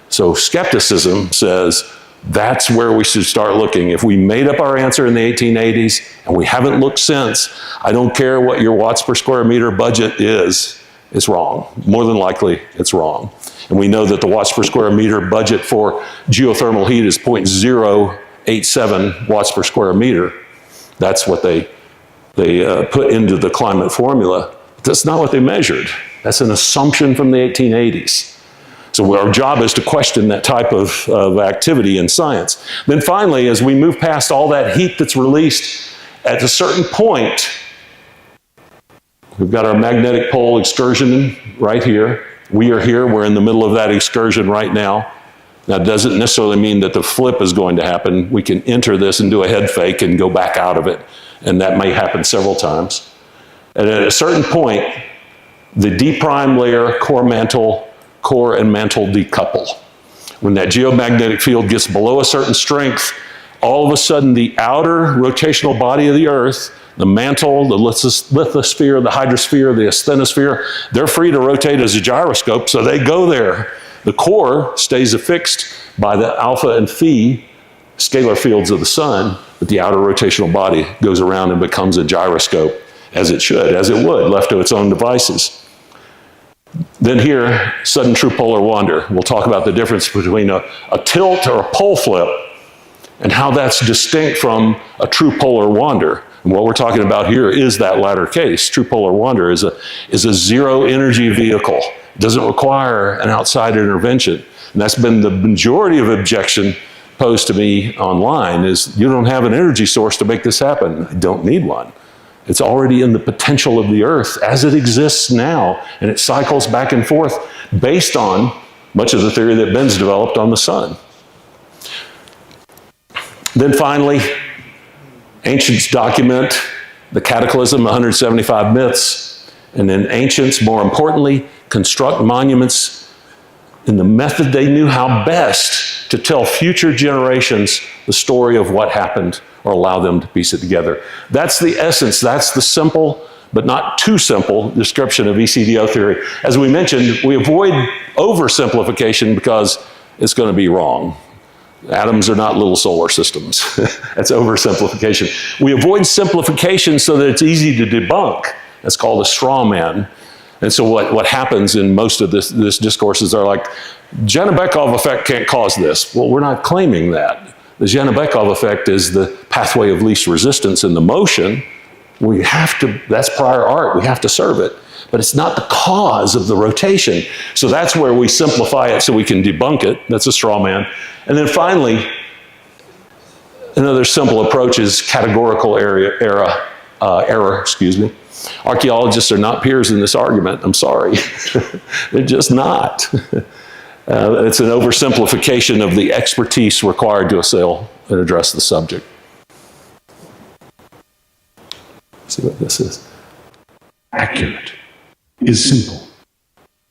So skepticism says that's where we should start looking. If we made up our answer in the 1880s and we haven't looked since, I don't care what your watts per square meter budget is, it's wrong. More than likely, it's wrong. And we know that the watts per square meter budget for geothermal heat is 0.087 watts per square meter. That's what they put into the climate formula. That's not what they measured. That's an assumption from the 1880s. So our job is to question that type of activity in science. Then finally, as we move past all that heat that's released, at a certain point, We've got our magnetic pole excursion right here. We are here. We're in the middle of that excursion right now. That doesn't necessarily mean that the flip is going to happen. We can enter this and do a head fake and go back out of it, and that may happen several times. And at a certain point, the D prime layer, core and mantle decouple. When that geomagnetic field gets below a certain strength, all of a sudden the outer rotational body of the Earth, the mantle, the lithosphere, the hydrosphere, the asthenosphere, they're free to rotate as a gyroscope, so they go there. The core stays affixed by the alpha and phi scalar fields of the sun, but the outer rotational body goes around and becomes a gyroscope, as it should, as it would, left to its own devices. Then here, sudden true polar wander. We'll talk about the difference between a tilt or a pole flip and how that's distinct from a true polar wander. And what we're talking about here is that latter case. True polar wander is a zero energy vehicle. It doesn't require an outside intervention. And that's been the majority of objection posed to me online is you don't have an energy source to make this happen. I don't need one. It's already in the potential of the Earth as it exists now, and it cycles back and forth based on much of the theory that Ben's developed on the sun. Then finally, ancients document the cataclysm, 175 myths, and then ancients, more importantly, construct monuments in the method they knew how best to tell future generations the story of what happened or allow them to piece it together. That's the essence, that's the simple, but not too simple description of ECDO theory. As we mentioned, we avoid oversimplification because it's going to be wrong. Atoms are not little solar systems. That's oversimplification. We avoid simplification so that it's easy to debunk. That's called a straw man. And so what happens in most of this discourses are like, Janabekov effect can't cause this. Well, we're not claiming that. The Janabekov effect is the pathway of least resistance in the motion. We have to, that's prior art, we have to serve it. But it's not the cause of the rotation. So that's where we simplify it so we can debunk it. That's a straw man. And then finally, another simple approach is categorical error. Archaeologists are not peers in this argument, I'm sorry. They're just not. It's an oversimplification of the expertise required to assail and address the subject. See what this is. Accurate is simple,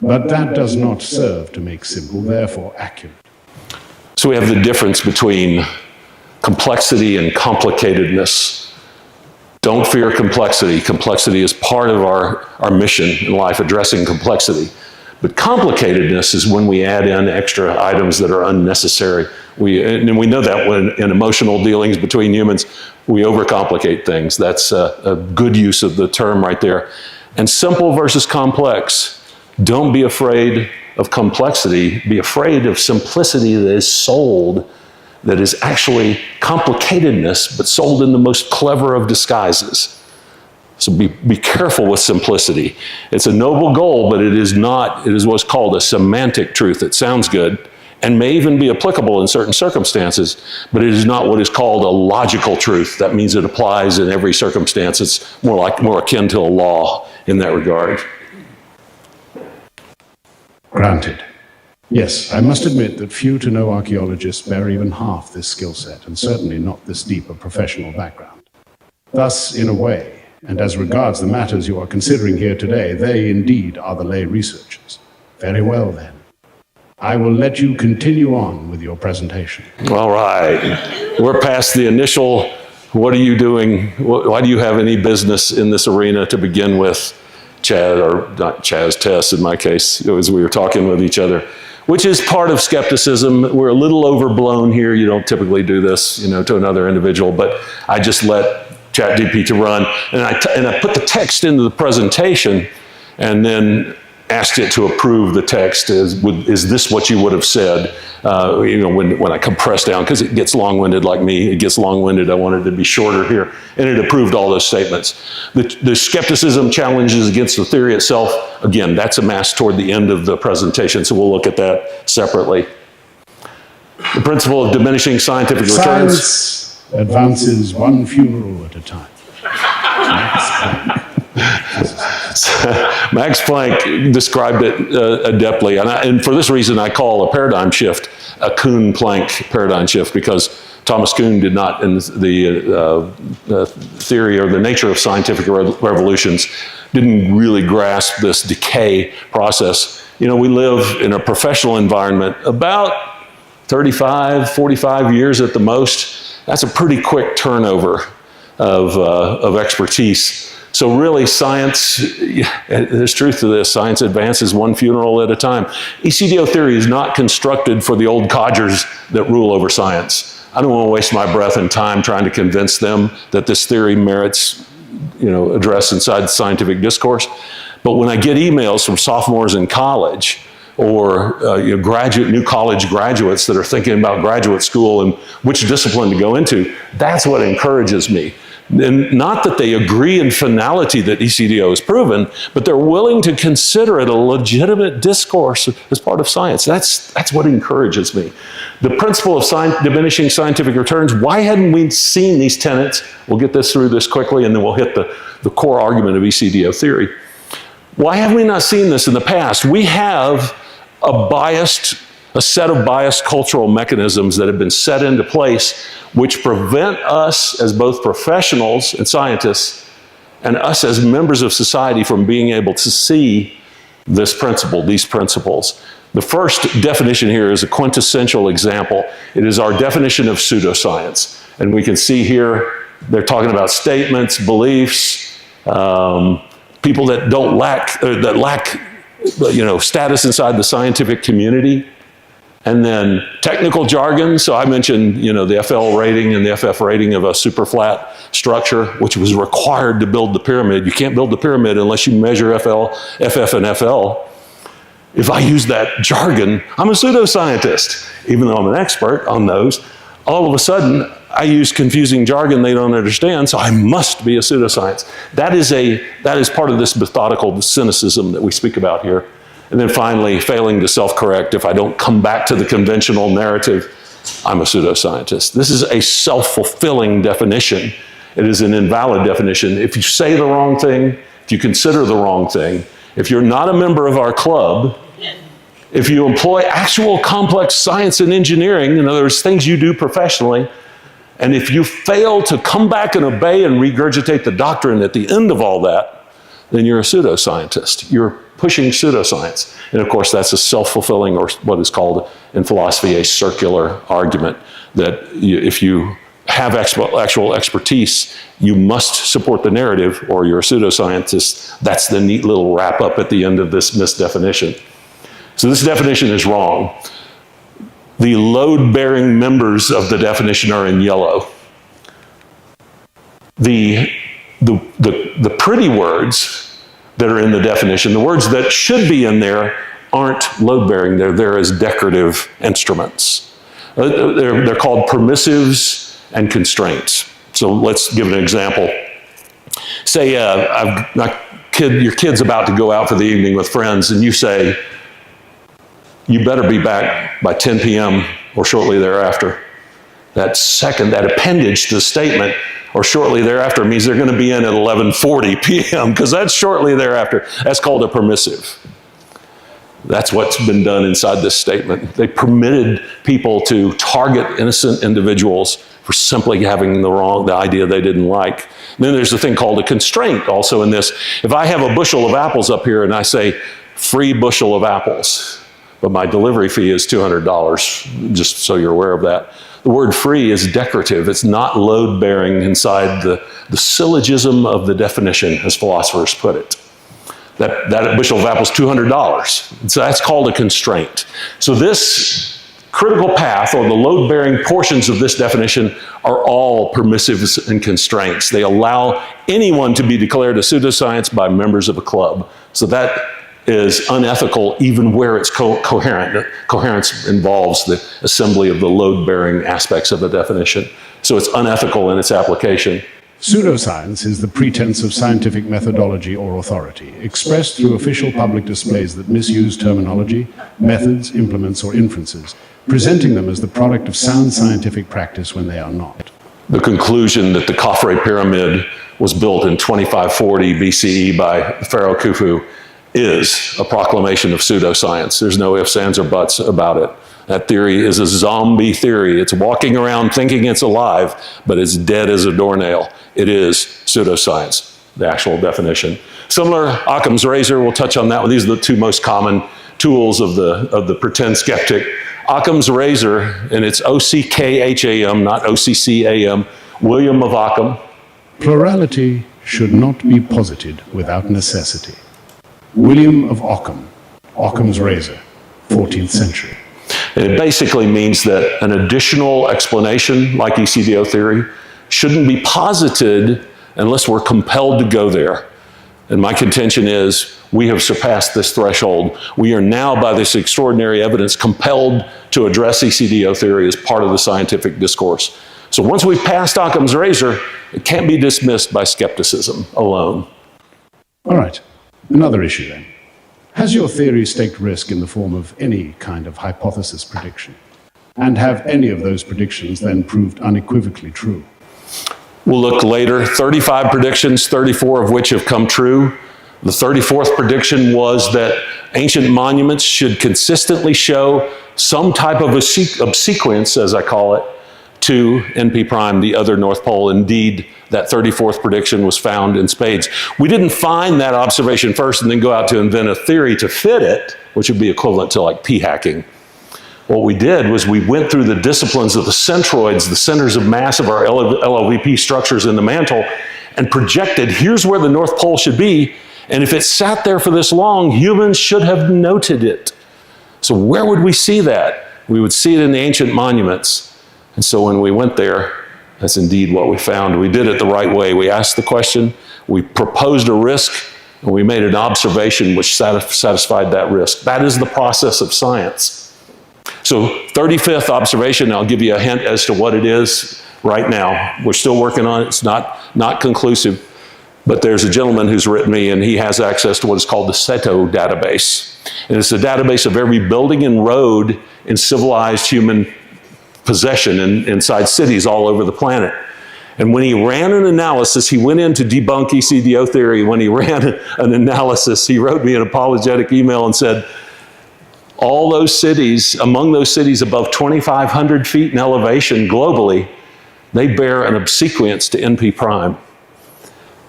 but that does not serve to make simple, therefore accurate. So we have the difference between complexity and complicatedness. Don't fear complexity. Complexity is part of our mission in life, addressing complexity. But complicatedness is when we add in extra items that are unnecessary. And we know that when in emotional dealings between humans, we overcomplicate things. That's a good use of the term right there. And simple versus complex. Don't be afraid of complexity. Be afraid of simplicity that is sold, that is actually complicatedness, but sold in the most clever of disguises. So be careful with simplicity. It's a noble goal, but it is what's called a semantic truth. It sounds good and may even be applicable in certain circumstances, but it is not what is called a logical truth. That means it applies in every circumstance. It's more akin to a law in that regard. Granted. Yes, I must admit that few to no archaeologists bear even half this skill set, and certainly not this deep a professional background. Thus, in a way, and as regards the matters you are considering here today, they indeed are the lay researchers. Very well then. I will let you continue on with your presentation. All right. We're past the initial, what are you doing? Why do you have any business in this arena to begin with? Chaz, or not Chaz, Tess in my case, as we were talking with each other, which is part of skepticism. We're a little overblown here. You don't typically do this, to another individual, but I just let ChatGPT to run, and I put the text into the presentation and then asked it to approve the text. Is this what you would have said? When I compress down, because it gets long-winded like me, it gets long-winded. I wanted to be shorter here, and it approved all those statements. The skepticism challenges against the theory itself, again, that's amassed toward the end of the presentation, so we'll look at that separately. The principle of diminishing scientific returns. Science advances one funeral at a time. Max Planck described it adeptly, and for this reason I call a paradigm shift a Kuhn-Planck paradigm shift, because Thomas Kuhn did not, in the theory or the nature of scientific revolutions, didn't really grasp this decay process. You know, we live in a professional environment about 35, 45 years at the most. That's a pretty quick turnover of expertise. So really science, there's truth to this, science advances one funeral at a time. ECDO theory is not constructed for the old codgers that rule over science. I don't want to waste my breath and time trying to convince them that this theory merits, you know, address inside the scientific discourse. But when I get emails from sophomores in college, or you know, new college graduates that are thinking about graduate school and which discipline to go into, that's what encourages me. And not that they agree in finality that ECDO is proven, but they're willing to consider it a legitimate discourse as part of science. That's what encourages me. The principle of diminishing scientific returns, why hadn't we seen these tenets? We'll get through this quickly, and then we'll hit the core argument of ECDO theory. Why have we not seen this in the past? We have a set of biased cultural mechanisms that have been set into place which prevent us as both professionals and scientists and us as members of society from being able to see this principle, these principles. The first definition here is a quintessential example. It is our definition of pseudoscience. And we can see here, they're talking about statements, beliefs, people that lack you know, status inside the scientific community. And then technical jargon. So I mentioned, you know, the FL rating and the FF rating of a super flat structure, which was required to build the pyramid. You can't build the pyramid unless you measure FF, and FL. If I use that jargon, I'm a pseudoscientist, even though I'm an expert on those. All of a sudden, I use confusing jargon they don't understand, so I must be a pseudoscience. That is part of this methodical cynicism that we speak about here. And then finally, failing to self-correct. If I don't come back to the conventional narrative, I'm a pseudoscientist. This is a self-fulfilling definition. It is an invalid definition. If you say the wrong thing, if you consider the wrong thing, if you're not a member of our club, if you employ actual complex science and engineering, in other words, things you do professionally, and if you fail to come back and obey and regurgitate the doctrine at the end of all that, then you're a pseudoscientist. You're pushing pseudoscience. And of course, that's a self-fulfilling, or what is called in philosophy a circular argument, that if you have actual expertise, you must support the narrative or you're a pseudoscientist. That's the neat little wrap up at the end of this misdefinition. So this definition is wrong. The load-bearing members of the definition are in yellow. The pretty words that are in the definition, the words that should be in there, aren't load-bearing. They're there as decorative instruments. They're called permissives and constraints. So let's give an example. Say your kid's about to go out for the evening with friends, and you say, you better be back by 10 p.m. or shortly thereafter. That appendage to the statement, or shortly thereafter, means they're going to be in at 11:40 p.m. because that's shortly thereafter. That's called a permissive. That's what's been done inside this statement. They permitted people to target innocent individuals for simply having the idea they didn't like. And then there's a thing called a constraint also in this. If I have a bushel of apples up here and I say, free bushel of apples, but my delivery fee is $200, just so you're aware of that. The word free is decorative. It's not load-bearing inside the syllogism of the definition, as philosophers put it. That bushel of apples, $200. So that's called a constraint. So this critical path, or the load-bearing portions of this definition, are all permissives and constraints. They allow anyone to be declared a pseudoscience by members of a club. So that is unethical even where it's coherent. Coherence involves the assembly of the load-bearing aspects of a definition. So it's unethical in its application. Pseudoscience is the pretense of scientific methodology or authority, expressed through official public displays that misuse terminology, methods, implements, or inferences, presenting them as the product of sound scientific practice when they are not. the conclusion that the Khafre pyramid was built in 2540 BCE by Pharaoh Khufu is a proclamation of pseudoscience. There's no ifs, ands, or buts about it. That theory is a zombie theory. It's walking around thinking it's alive, but it's dead as a doornail. It is pseudoscience, the actual definition. Similar, Occam's razor, we'll touch on that one. These are the two most common tools of the pretend skeptic. Occam's razor, and it's O-C-K-H-A-M, not O-C-C-A-M, William of Occam. Plurality should not be posited without necessity. William of Occam, Occam's razor, 14th century. And it basically means that an additional explanation, like ECDO theory, shouldn't be posited unless we're compelled to go there. And my contention is we have surpassed this threshold. We are now, by this extraordinary evidence, compelled to address ECDO theory as part of the scientific discourse. So once we've passed Occam's razor, it can't be dismissed by skepticism alone. All right, another issue then. Has your theory staked risk in the form of any kind of hypothesis prediction? And have any of those predictions then proved unequivocally true? We'll look later. 35 predictions, 34 of which have come true. The 34th prediction was that ancient monuments should consistently show some type of obsequience, as I call it, to NP prime, the other North Pole. Indeed, that 34th prediction was found in spades. We didn't find that observation first and then go out to invent a theory to fit it, which would be equivalent to like p-hacking. What we did was we went through the disciplines of the centroids, the centers of mass of our LLVP structures in the mantle, and projected, here's where the North Pole should be, and if it sat there for this long, humans should have noted it. So where would we see that? We would see it in the ancient monuments. And so when we went there, that's indeed what we found. We did it the right way. We asked the question, we proposed a risk, and we made an observation which satisfied that risk. That is the process of science. So 35th observation, I'll give you a hint as to what it is right now. We're still working on it. It's not conclusive. But there's a gentleman who's written me, and he has access to what is called the ECDO database. And it's a database of every building and road in civilized human possession inside cities all over the planet. And when he ran an analysis, he went in to debunk ECDO theory. When he ran an analysis, he wrote me an apologetic email and said, all those cities, among those cities above 2,500 feet in elevation globally, they bear an obsequience to NP prime.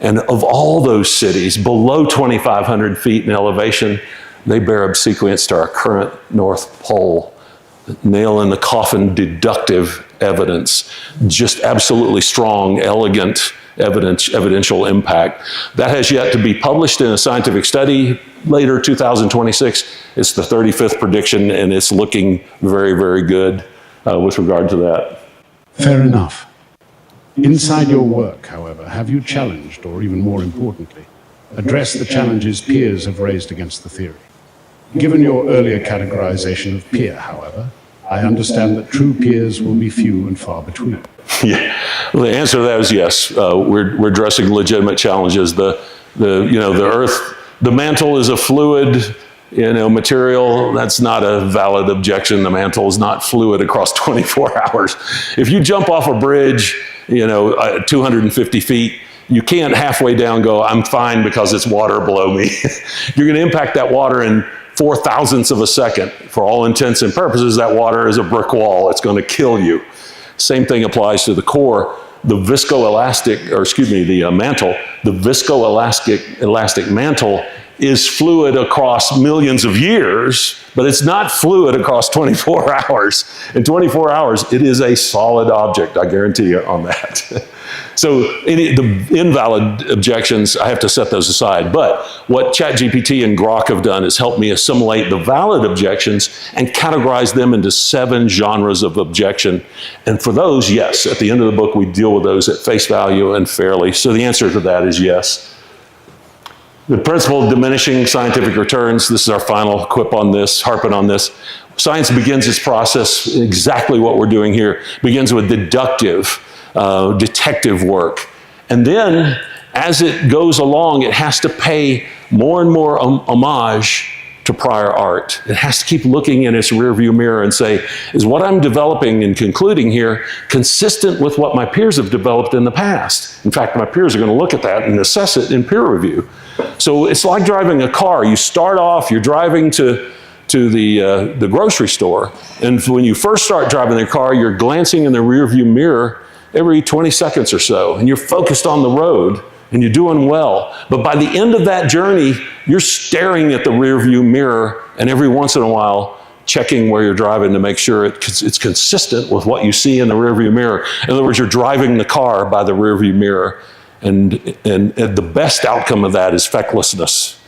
And of all those cities below 2,500 feet in elevation, they bear obsequience to our current North Pole. Nail in the coffin deductive evidence, just absolutely strong, elegant evidential impact. That has yet to be published in a scientific study later, 2026. It's the 35th prediction, and it's looking very, very good with regard to that. Fair enough. Inside your work, however, have you challenged, or even more importantly, addressed the challenges peers have raised against the theory? Given your earlier categorization of peer, however, I understand that true peers will be few and far between. Yeah, well, the answer to that is yes. We're addressing legitimate challenges. The Earth, the mantle is a fluid, material. That's not a valid objection. The mantle is not fluid across 24 hours. If you jump off a bridge, 250 feet, you can't halfway down go, I'm fine because it's water below me. You're going to impact that water in 4,000ths of a second. For all intents and purposes, that water is a brick wall. It's going to kill you. Same thing applies to the core. The mantle, the viscoelastic mantle is fluid across millions of years, but it's not fluid across 24 hours. In 24 hours, it is a solid object, I guarantee you on that. So the invalid objections, I have to set those aside. But what ChatGPT and Grok have done is help me assimilate the valid objections and categorize them into 7 genres of objection. And for those, yes, at the end of the book, we deal with those at face value and fairly. So the answer to that is yes. The principle of diminishing scientific returns, this is our final quip on this, harping on this. Science begins its process, exactly what we're doing here, begins with deductive, detective work. And then, as it goes along, it has to pay more and more homage to prior art. It has to keep looking in its rearview mirror and say, is what I'm developing and concluding here consistent with what my peers have developed in the past? In fact, my peers are going to look at that and assess it in peer review. So it's like driving a car. You start off, you're driving to the grocery store, and when you first start driving the car, you're glancing in the rearview mirror every 20 seconds or so, and you're focused on the road, and you're doing well. But by the end of that journey, you're staring at the rearview mirror, and every once in a while, checking where you're driving to make sure it's consistent with what you see in the rearview mirror. In other words, you're driving the car by the rearview mirror, and the best outcome of that is fecklessness,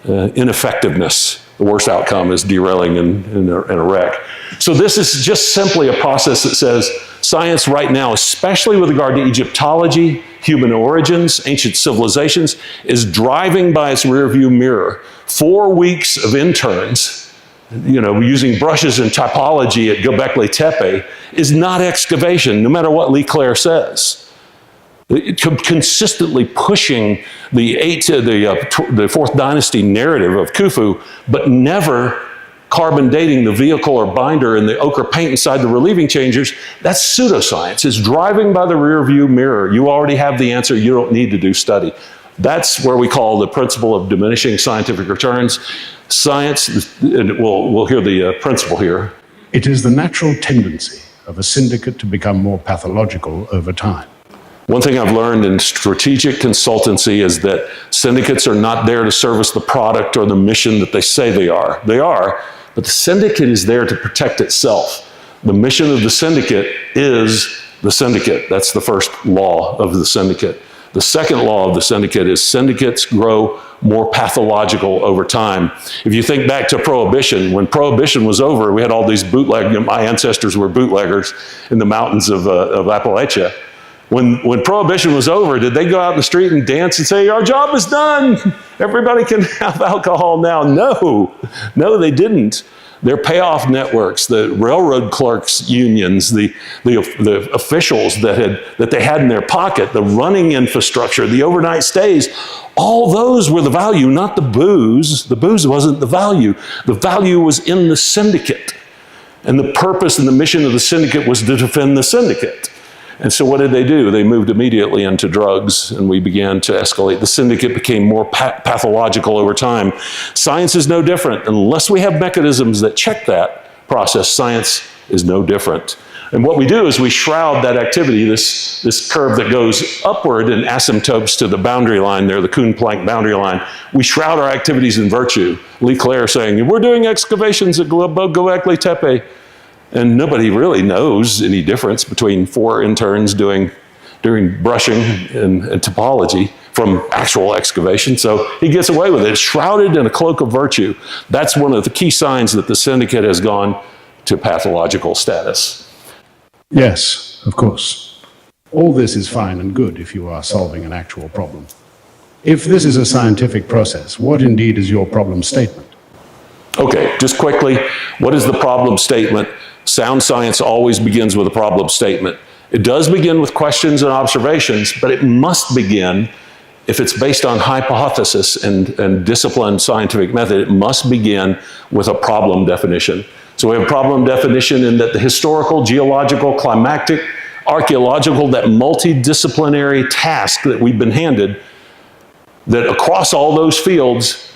ineffectiveness. The worst outcome is derailing in a wreck. So this is just simply a process that says science right now, especially with regard to Egyptology, human origins, ancient civilizations, is driving by its rearview mirror. 4 weeks of interns, using brushes and typology at Göbekli Tepe is not excavation, no matter what Leclerc says. Consistently pushing the Fourth Dynasty narrative of Khufu, but never carbon dating the vehicle or binder and the ochre paint inside the relieving changers. That's pseudoscience. It's driving by the rearview mirror. You already have the answer. You don't need to do study. That's where we call the principle of diminishing scientific returns. Science, and we'll hear the principle here. It is the natural tendency of a syndicate to become more pathological over time. One thing I've learned in strategic consultancy is that syndicates are not there to service the product or the mission that they say they are. They are, but the syndicate is there to protect itself. The mission of the syndicate is the syndicate. That's the first law of the syndicate. The second law of the syndicate is syndicates grow more pathological over time. If you think back to Prohibition, when Prohibition was over, we had all these my ancestors were bootleggers in the mountains of Appalachia. When Prohibition was over, did they go out in the street and dance and say, our job is done, everybody can have alcohol now? No, they didn't. Their payoff networks, the railroad clerks unions, the officials that they had in their pocket, the running infrastructure, the overnight stays, all those were the value, not the booze. The booze wasn't the value. The value was in the syndicate. And the purpose and the mission of the syndicate was to defend the syndicate. And so what did they do? They moved immediately into drugs, and we began to escalate. The syndicate became more pathological over time. Science is no different. Unless we have mechanisms that check that process, science is no different. And what we do is we shroud that activity, this curve that goes upward and asymptotes to the boundary line there, the Kuhn-Planck boundary line. We shroud our activities in virtue. Leclerc saying, we're doing excavations at Göbekli Tepe. And nobody really knows any difference between 4 interns doing brushing and topology from actual excavation. So he gets away with it. It's shrouded in a cloak of virtue. That's one of the key signs that the syndicate has gone to pathological status. Yes, of course. All this is fine and good if you are solving an actual problem. If this is a scientific process, what indeed is your problem statement? Okay, just quickly, what is the problem statement? Sound science always begins with a problem statement. It does begin with questions and observations, but it must begin, if it's based on hypothesis and disciplined scientific method, it must begin with a problem definition. So we have a problem definition in that the historical, geological, climactic, archaeological, that multidisciplinary task that we've been handed, that across all those fields,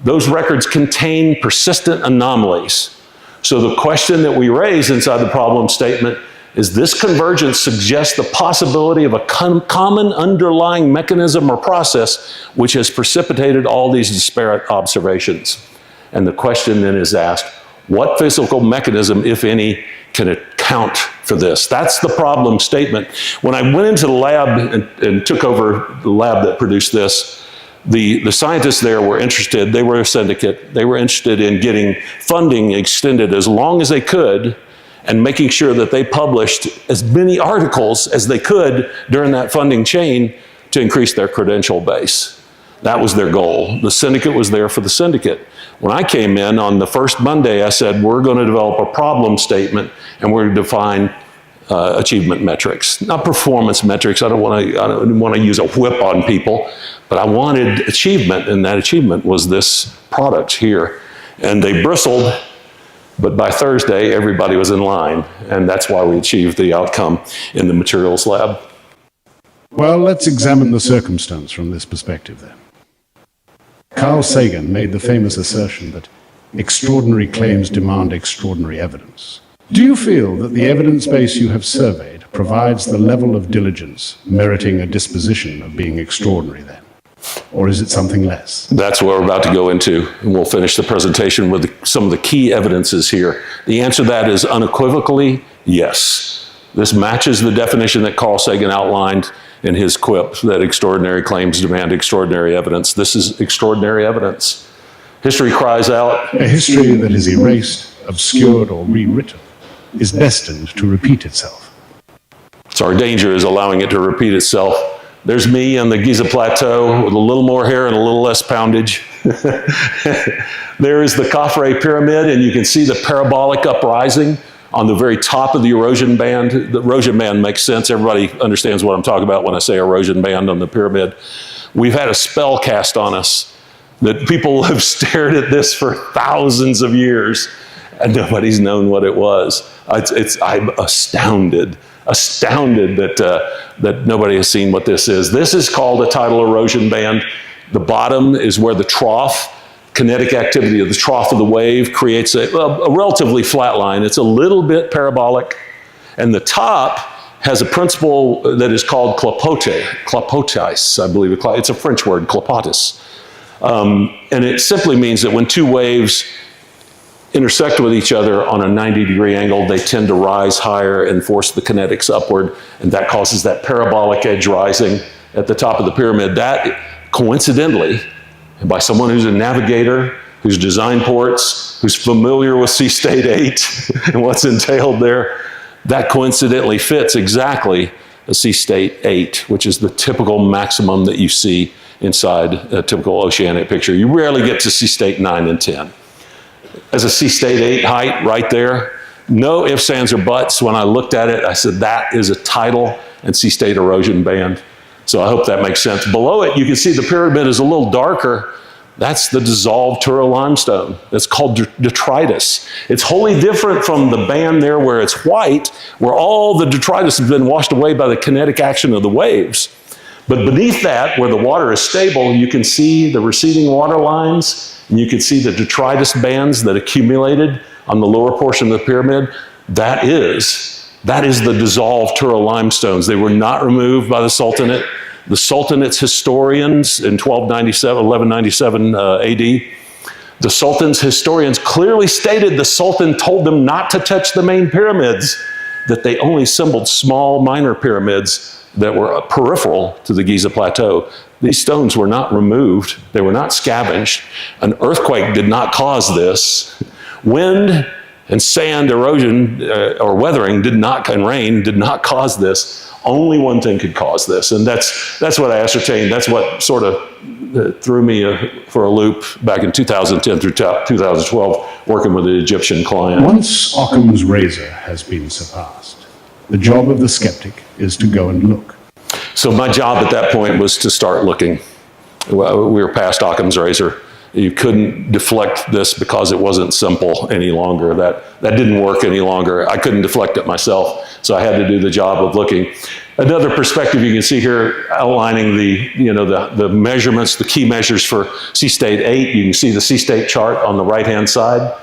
those records contain persistent anomalies. So the question that we raise inside the problem statement is, this convergence suggests the possibility of a common underlying mechanism or process which has precipitated all these disparate observations. And the question then is asked, what physical mechanism, if any, can account for this? That's the problem statement. When I went into the lab and took over the lab that produced this, the scientists there were interested, they were a syndicate, they were interested in getting funding extended as long as they could and making sure that they published as many articles as they could during that funding chain to increase their credential base. That was their goal. The syndicate was there for the syndicate. When I came in on the first Monday, I said, we're going to develop a problem statement and we're going to define achievement metrics, not performance metrics. I don't want to use a whip on people, but I wanted achievement, and that achievement was this product here. And they bristled, but by Thursday, everybody was in line. And that's why we achieved the outcome in the materials lab. Well, let's examine the circumstance from this perspective then. Carl Sagan made the famous assertion that extraordinary claims demand extraordinary evidence. Do you feel that the evidence base you have surveyed provides the level of diligence meriting a disposition of being extraordinary then? Or is it something less? That's what we're about to go into, and we'll finish the presentation with some of the key evidences here. The answer to that is unequivocally yes. This matches the definition that Carl Sagan outlined in his quip that extraordinary claims demand extraordinary evidence. This is extraordinary evidence. History cries out. A history that is erased, obscured, or rewritten is destined to repeat itself. So our danger is allowing it to repeat itself. There's me on the Giza Plateau with a little more hair and a little less poundage. There is the Khafre Pyramid, and you can see the parabolic uprising on the very top of the erosion band. The erosion band makes sense. Everybody understands what I'm talking about when I say erosion band on the pyramid. We've had a spell cast on us that people have stared at this for thousands of years, and nobody's known what it was. I'm astounded that nobody has seen what this is. This is called a tidal erosion band. The bottom is where the trough, kinetic activity of the trough of the wave creates a relatively flat line. It's a little bit parabolic. And the top has a principle that is called clapotis, I believe. It's a French word, clapotis. And it simply means that when two waves intersect with each other on a 90-degree angle, they tend to rise higher and force the kinetics upward, and that causes that parabolic edge rising at the top of the pyramid. That, coincidentally, by someone who's a navigator, who's designed ports, who's familiar with Sea State 8 and what's entailed there, that coincidentally fits exactly a Sea State 8, which is the typical maximum that you see inside a typical oceanic picture. You rarely get to Sea State 9 and 10. As a Sea State 8 height right there, no ifs, ands, or buts. When I looked at it, I said, that is a tidal and Sea State erosion band. So I hope that makes sense. Below it, you can see the pyramid is a little darker. That's the dissolved Tura limestone. It's called detritus. It's wholly different from the band there where it's white, where all the detritus has been washed away by the kinetic action of the waves. But beneath that, where the water is stable, you can see the receding water lines, and you can see the detritus bands that accumulated on the lower portion of the pyramid. That is the dissolved Tura limestones. They were not removed by the Sultanate. The Sultanate's historians in 1197 AD, the Sultan's historians clearly stated the Sultan told them not to touch the main pyramids, that they only assembled small minor pyramids that were peripheral to the Giza Plateau. These stones were not removed. They were not scavenged. An earthquake did not cause this. Wind and sand erosion or weathering and rain did not cause this. Only one thing could cause this, and that's what I ascertained. That's what sort of threw me for a loop back in 2010 through 2012, working with an Egyptian client. Once Occam's razor has been surpassed, the job of the skeptic is to go and look. So my job at that point was to start looking. We were past Occam's razor. You couldn't deflect this because it wasn't simple any longer. That didn't work any longer. I couldn't deflect it myself, so I had to do the job of looking. Another perspective you can see here outlining the measurements, the key measures for Sea State 8. You can see the Sea State chart on the right-hand side.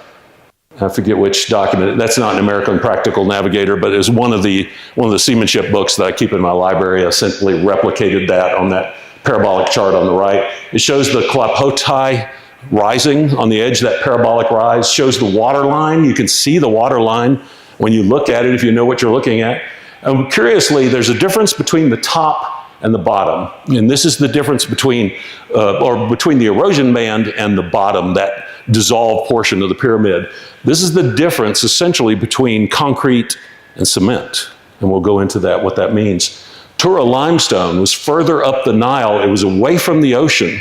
I forget which document. That's not an American Practical Navigator, but it was one of the seamanship books that I keep in my library. I simply replicated that on that parabolic chart on the right. It shows the Klapoti rising on the edge, that parabolic rise, shows the water line. You can see the water line when you look at it, if you know what you're looking at. And curiously, there's a difference between the top and the bottom. And this is the difference between the erosion band and the bottom, that dissolved portion of the pyramid. This is the difference essentially between concrete and cement. And we'll go into that, what that means. Tura limestone was further up the Nile. It was away from the ocean,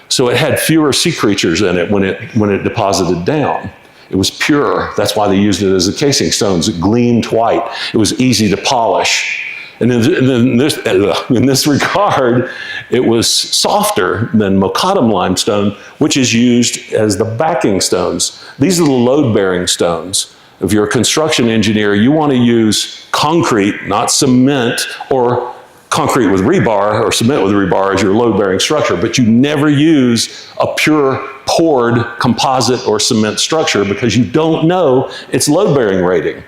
so it had fewer sea creatures in it when it deposited down. It was pure. That's why they used it as the casing stones. It gleamed white. It was easy to polish. And in this regard, it was softer than Mokattam limestone, which is used as the backing stones. These are the load-bearing stones. If you're a construction engineer, you want to use concrete, not cement, or concrete with rebar or cement with rebar as your load-bearing structure, but you never use a pure poured composite or cement structure because you don't know its load-bearing rating.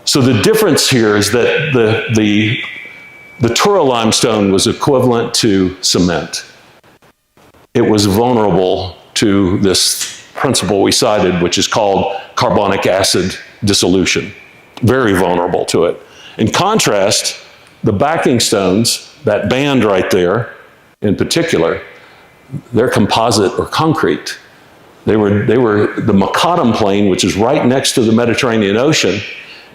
So the difference here is that the Tura limestone was equivalent to cement. It was vulnerable to this principle we cited, which is called carbonic acid dissolution. Very vulnerable to it. In contrast, the backing stones, that band right there in particular, they're composite or concrete. They were the Mokattam plain, which is right next to the Mediterranean Ocean,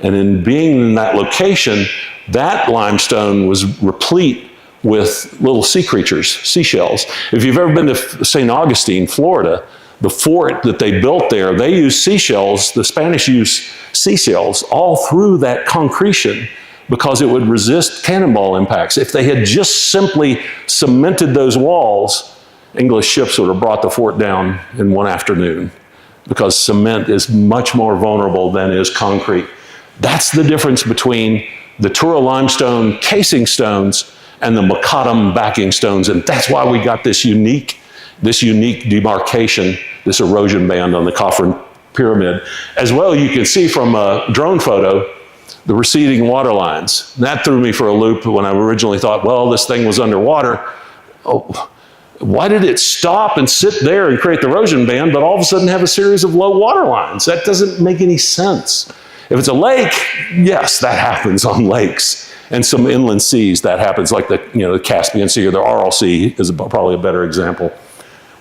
and in being in that location, that limestone was replete with little sea creatures, seashells. If you've ever been to St. Augustine, Florida, the fort that they built there, they used seashells, the Spanish used seashells all through that concretion because it would resist cannonball impacts. If they had just simply cemented those walls, English ships would have brought the fort down in one afternoon because cement is much more vulnerable than is concrete. That's the difference between the Tura limestone casing stones and the Mokattam backing stones, and that's why we got this unique demarcation, this erosion band on the Khafre pyramid. As well, you can see from a drone photo the receding water lines. That threw me for a loop when I originally thought, well, this thing was underwater. Oh, why did it stop and sit there and create the erosion band, but all of a sudden have a series of low water lines? That doesn't make any sense. If it's a lake, yes, that happens on lakes. And some inland seas, that happens, like the Caspian Sea or the Aral Sea is probably a better example.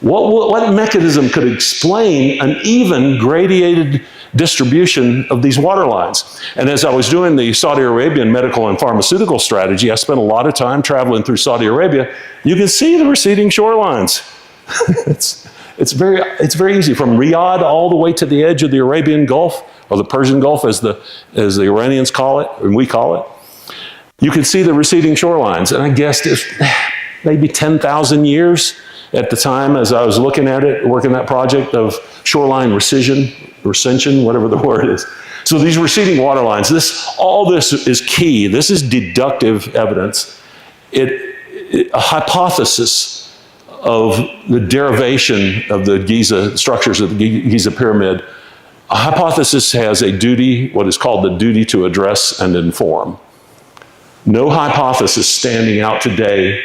What mechanism could explain an even gradiated distribution of these water lines? And as I was doing the Saudi Arabian medical and pharmaceutical strategy, I spent a lot of time traveling through Saudi Arabia. You can see the receding shorelines. It's very easy, from Riyadh all the way to the edge of the Arabian Gulf, or the Persian Gulf as the Iranians call it, and we call it. You can see the receding shorelines, and I guessed it's maybe 10,000 years at the time as I was looking at it, working that project of shoreline recension, whatever the word is. So these receding water lines, all this is key. This is deductive evidence. A hypothesis of the derivation of the Giza structures of the Giza pyramid. A hypothesis has a duty, what is called the duty to address and inform. No hypothesis standing out today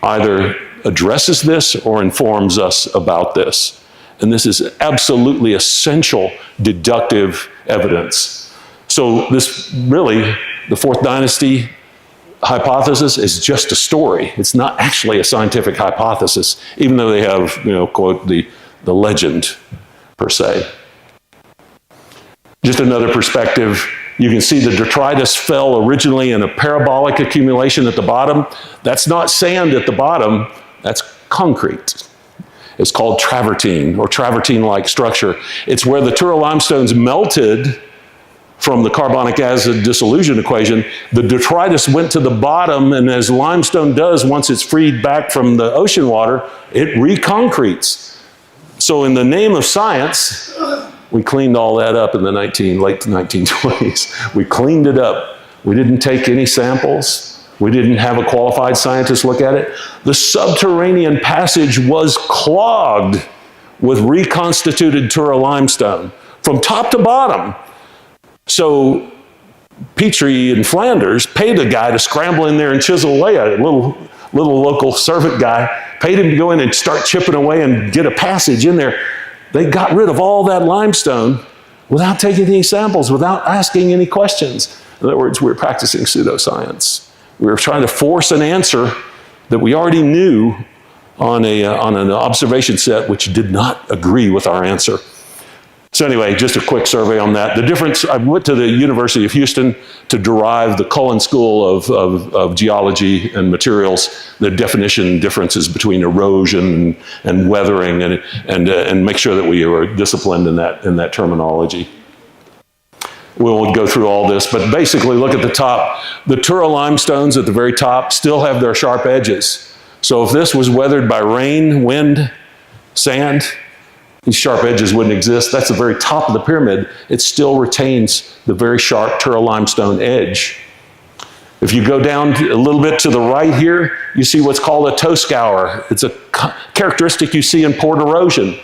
either addresses this or informs us about this. And this is absolutely essential deductive evidence. So this really, the Fourth Dynasty hypothesis is just a story. It's not actually a scientific hypothesis, even though they have, quote, the legend per se. Just another perspective. You can see the detritus fell originally in a parabolic accumulation at the bottom. That's not sand at the bottom, that's concrete. It's called travertine or travertine-like structure. It's where the Tura limestones melted from the carbonic acid dissolution equation. The detritus went to the bottom, and as limestone does once it's freed back from the ocean water, it reconcretes. So in the name of science, we cleaned all that up in the late 1920s. We cleaned it up. We didn't take any samples. We didn't have a qualified scientist look at it. The subterranean passage was clogged with reconstituted Tura limestone from top to bottom. So Petrie in Flanders paid a guy to scramble in there and chisel away at it. A little local servant guy paid him to go in and start chipping away and get a passage in there. They got rid of all that limestone without taking any samples, without asking any questions. In other words, we were practicing pseudoscience. We were trying to force an answer that we already knew on an observation set which did not agree with our answer. So anyway, just a quick survey on that. The difference, I went to the University of Houston to derive the Cullen School of Geology and Materials, the definition differences between erosion and weathering, and make sure that we were disciplined in that terminology. We won't go through all this, but basically look at the top. The Tura limestones at the very top still have their sharp edges. So if this was weathered by rain, wind, sand, these sharp edges wouldn't exist. That's the very top of the pyramid. It still retains the very sharp Tura limestone edge. If you go down a little bit to the right here, you see what's called a toe scour. It's a characteristic you see in port erosion.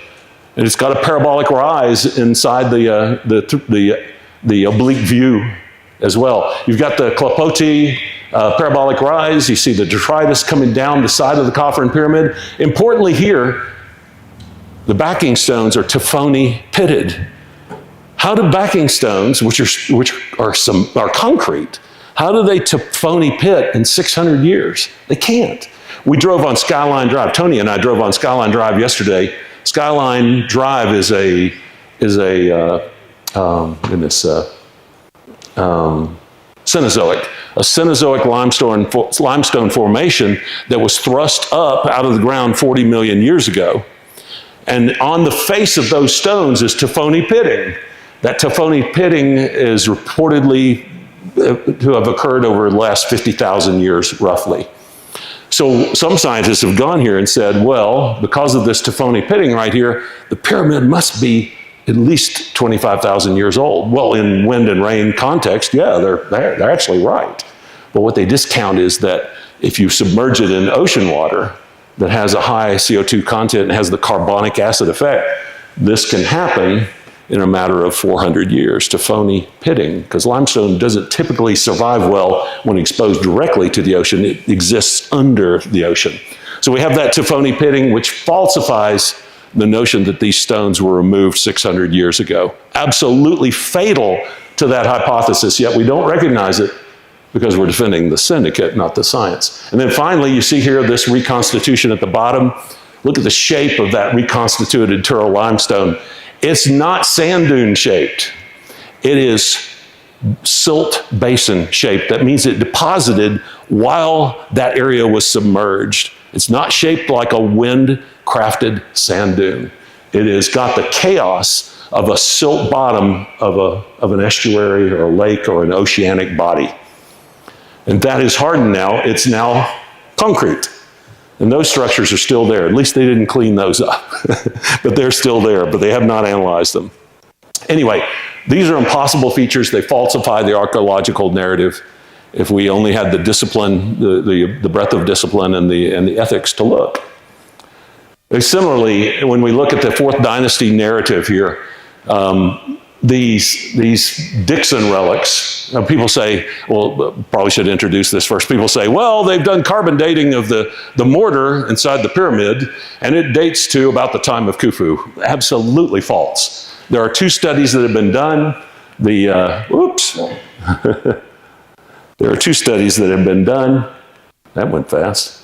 And it's got a parabolic rise inside the oblique view as well. You've got the Klapoti parabolic rise. You see the detritus coming down the side of the Khafren pyramid. Importantly here, the backing stones are Tefoni pitted. How do backing stones, which are concrete, how do they Tefoni pit in 600 years? They can't. We drove on Skyline Drive. Tony and I drove on Skyline Drive yesterday. Skyline Drive is a Cenozoic limestone formation that was thrust up out of the ground 40 million years ago. And on the face of those stones is Tefoni pitting. That Tefoni pitting is reportedly to have occurred over the last 50,000 years, roughly. So some scientists have gone here and said, well, because of this Tefoni pitting right here, the pyramid must be at least 25,000 years old. Well, in wind and rain context, yeah, they're actually right. But what they discount is that if you submerge it in ocean water that has a high CO2 content and has the carbonic acid effect, this can happen in a matter of 400 years, Tefoni pitting, because limestone doesn't typically survive well when exposed directly to the ocean. It exists under the ocean. So we have that Tefoni pitting, which falsifies the notion that these stones were removed 600 years ago. Absolutely fatal to that hypothesis, yet we don't recognize it because we're defending the syndicate, not the science. And then finally, you see here this reconstitution at the bottom. Look at the shape of that reconstituted Tura limestone. It's not sand dune shaped. It is silt basin shaped. That means it deposited while that area was submerged. It's not shaped like a wind-crafted sand dune. It has got the chaos of a silt bottom of an estuary or a lake or an oceanic body. And that is hardened now. It's now concrete. And those structures are still there. At least they didn't clean those up. But they're still there, but they have not analyzed them. Anyway, these are impossible features. They falsify the archaeological narrative if we only had the discipline, the breadth of discipline and the ethics to look. Similarly, when we look at the Fourth Dynasty narrative here, these Dixon relics, people say, well, probably should introduce this first. People say, well, they've done carbon dating of the mortar inside the pyramid, and it dates to about the time of Khufu. Absolutely false. There are two studies that have been done. There are two studies that have been done. That went fast.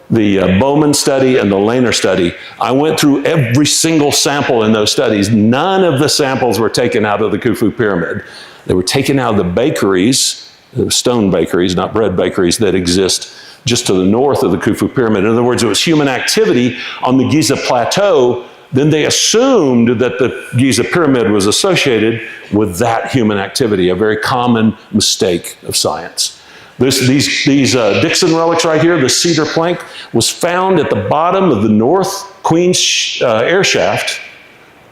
The Bowman study and the Lehner study. I went through every single sample in those studies. None of the samples were taken out of the Khufu pyramid. They were taken out of the bakeries, the stone bakeries, not bread bakeries, that exist just to the north of the Khufu pyramid. In other words, it was human activity on the Giza plateau. Then they assumed that the Giza pyramid was associated with that human activity, a very common mistake of science. These Dixon relics right here, the cedar plank, was found at the bottom of the North Queens air shaft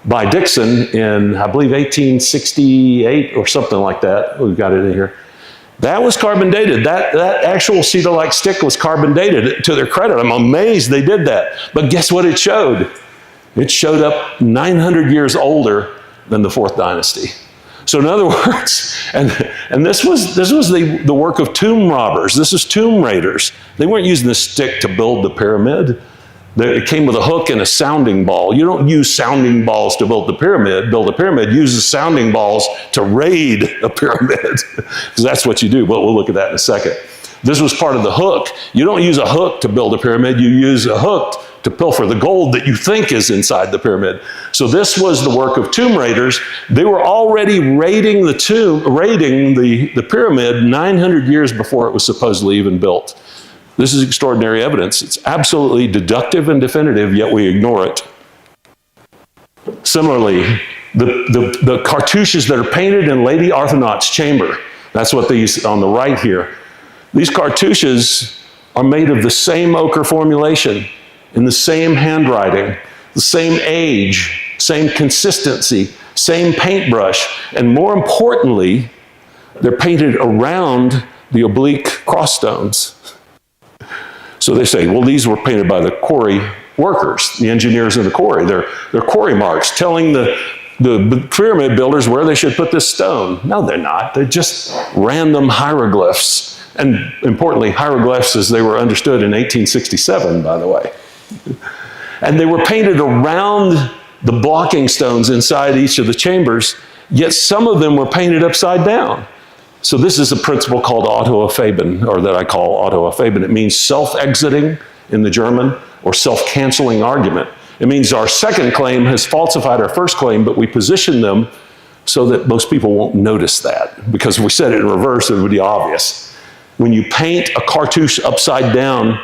by Dixon in, I believe, 1868 or something like that. We've got it in here. That was carbon dated. That actual cedar-like stick was carbon dated. To their credit, I'm amazed they did that. But guess what it showed? It showed up 900 years older than the Fourth Dynasty. So in other words, and this was the work of tomb robbers. This is tomb raiders. They weren't using the stick to build the pyramid. It came with a hook and a sounding ball. You don't use sounding balls to build a pyramid. Use sounding balls to raid a pyramid. Because that's what you do. But we'll look at that in a second. This was part of the hook. You don't use a hook to build a pyramid. You use a hook to pilfer the gold that you think is inside the pyramid. So this was the work of tomb raiders. They were already raiding the pyramid 900 years before it was supposedly even built. This is extraordinary evidence. It's absolutely deductive and definitive, yet we ignore it. Similarly, the cartouches that are painted in Lady Arthurnaut's chamber, that's what these on the right here, these cartouches are made of the same ochre formulation, in the same handwriting, the same age, same consistency, same paintbrush, and more importantly, they're painted around the oblique cross stones. So they say, well, these were painted by the quarry workers, the engineers in the quarry. They're quarry marks telling the pyramid builders where they should put this stone. No, they're not. They're just random hieroglyphs. And importantly, hieroglyphs as they were understood in 1867, by the way. And they were painted around the blocking stones inside each of the chambers, yet some of them were painted upside down. So this is a principle called autoephaben, or that I call autoephaben. It means self-exiting in the German, or self-canceling argument. It means our second claim has falsified our first claim, but we position them so that most people won't notice that. Because if we said it in reverse, it would be obvious. When you paint a cartouche upside down,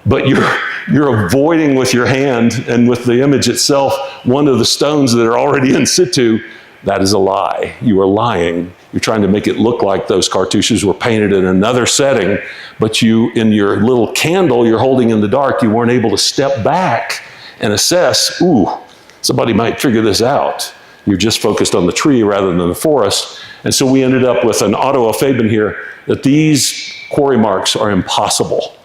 but you're avoiding with your hand and with the image itself one of the stones that are already in situ, that is a lie. You are lying. You're trying to make it look like those cartouches were painted in another setting, but you, in your little candle you're holding in the dark, you weren't able to step back and assess, ooh, somebody might figure this out. You're just focused on the tree rather than the forest. And so we ended up with an autoephaben here, that these quarry marks are impossible.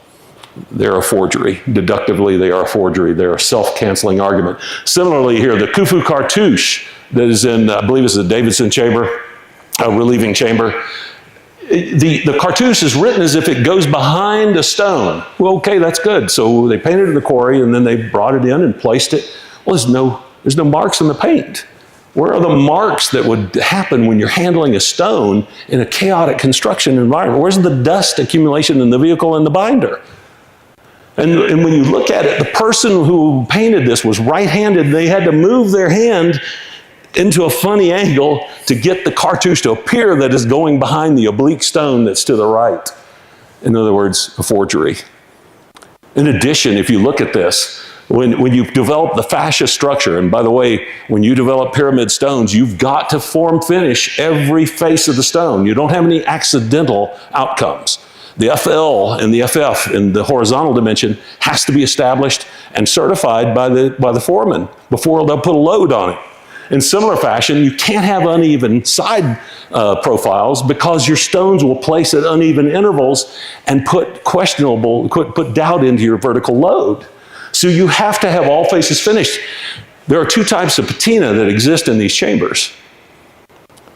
They're a forgery. Deductively, they are a forgery. They're a self-canceling argument. Similarly here, the Khufu cartouche that is in, I believe it's the Davidson chamber, relieving chamber. The cartouche is written as if it goes behind a stone. Well, okay, that's good. So they painted it in the quarry and then they brought it in and placed it. Well, there's no marks in the paint. Where are the marks that would happen when you're handling a stone in a chaotic construction environment? Where's the dust accumulation in the vehicle and the binder? And when you look at it, the person who painted this was right-handed. They had to move their hand into a funny angle to get the cartouche to appear that is going behind the oblique stone that's to the right. In other words, a forgery. In addition, if you look at this, when you develop the fascia structure, and by the way, when you develop pyramid stones, you've got to form finish every face of the stone. You don't have any accidental outcomes. The FL and the FF in the horizontal dimension has to be established and certified by the foreman before they'll put a load on it. In similar fashion, you can't have uneven side profiles because your stones will place at uneven intervals and put doubt into your vertical load. So you have to have all faces finished. There are two types of patina that exist in these chambers.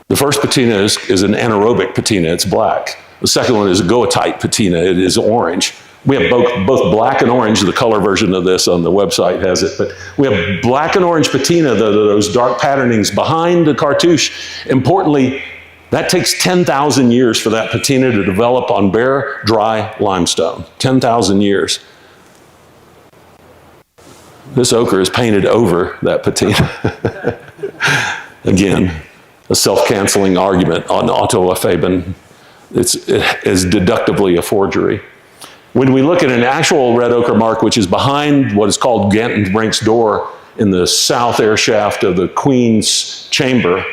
The first patina is an anaerobic patina, it's black. The second one is a goethite patina, it is orange. We have both black and orange, the color version of this on the website has it, but we have black and orange patina, those dark patternings behind the cartouche. Importantly, that takes 10,000 years for that patina to develop on bare, dry limestone. 10,000 years. This ochre is painted over that patina. Again, a self-canceling argument on autoephaben. It is deductively a forgery. When we look at an actual red ochre mark, which is behind what is called Gantenbrink's door in the south air shaft of the Queen's chamber,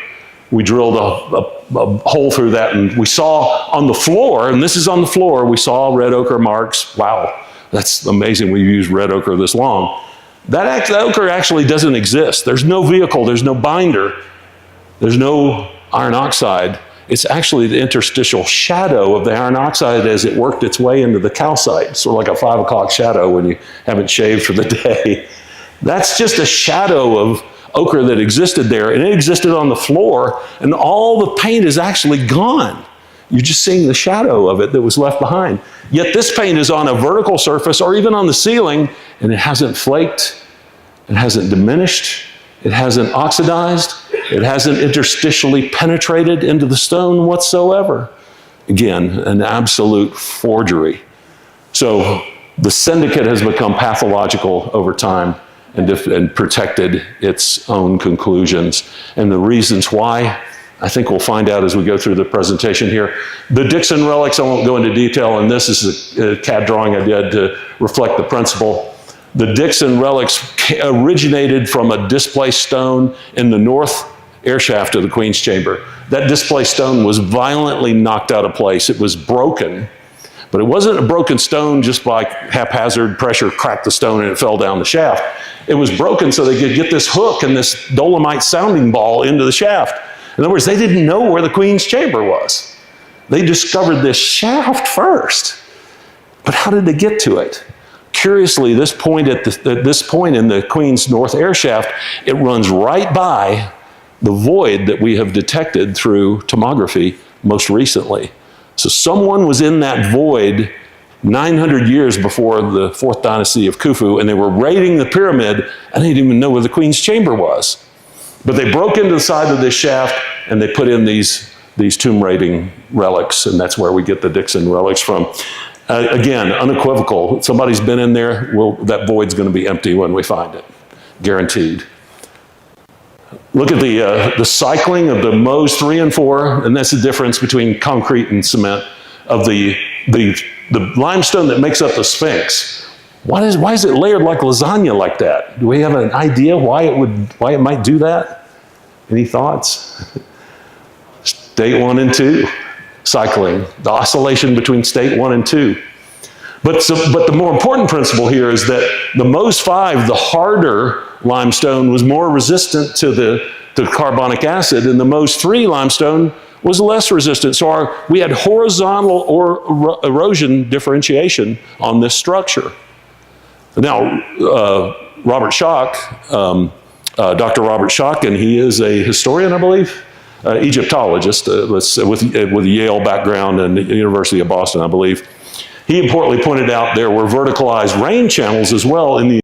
we drilled a hole through that and we saw on the floor, and this is on the floor, we saw red ochre marks. Wow, that's amazing we've used red ochre this long. That ochre actually doesn't exist. There's no vehicle, there's no binder, there's no iron oxide. It's actually the interstitial shadow of the iron oxide as it worked its way into the calcite, sort of like a 5 o'clock shadow when you haven't shaved for the day. That's just a shadow of ochre that existed there, and it existed on the floor, and all the paint is actually gone. You're just seeing the shadow of it that was left behind. Yet this paint is on a vertical surface or even on the ceiling, and it hasn't flaked, it hasn't diminished, it hasn't oxidized, it hasn't interstitially penetrated into the stone whatsoever. Again, an absolute forgery. So the syndicate has become pathological over time and protected its own conclusions. And the reasons why, I think we'll find out as we go through the presentation here. The Dixon relics, I won't go into detail on this. This is a CAD drawing I did to reflect the principle. The Dixon relics originated from a displaced stone in the north air shaft of the Queen's Chamber. That displaced stone was violently knocked out of place. It was broken, but it wasn't a broken stone just by haphazard pressure cracked the stone and it fell down the shaft. It was broken so they could get this hook and this dolomite sounding ball into the shaft. In other words, they didn't know where the Queen's Chamber was. They discovered this shaft first. But how did they get to it? Curiously, at this point in the Queen's North Air Shaft, it runs right by the void that we have detected through tomography most recently. So someone was in that void 900 years before the 4th dynasty of Khufu, and they were raiding the pyramid, and they didn't even know where the Queen's Chamber was. But they broke into the side of this shaft, and they put in these tomb raiding relics, and that's where we get the Dixon relics from. Again, unequivocal. Somebody's been in there, well, that void's going to be empty when we find it. Guaranteed. Look at the cycling of the Mohs 3 and 4, and that's the difference between concrete and cement, of the limestone that makes up the Sphinx. Why is it layered like lasagna like that? Do we have an idea why it might do that? Any thoughts? State 1 and 2. Cycling, the oscillation between state 1 and 2. But the more important principle here is that the Mohs 5, the harder limestone, was more resistant to the carbonic acid, and the Mohs 3 limestone was less resistant. So we had horizontal or erosion differentiation on this structure. Now, Robert Schock, Dr. Robert Schock, and he is a historian, I believe, Egyptologist with a Yale background and the University of Boston, I believe. He importantly pointed out there were verticalized rain channels as well in the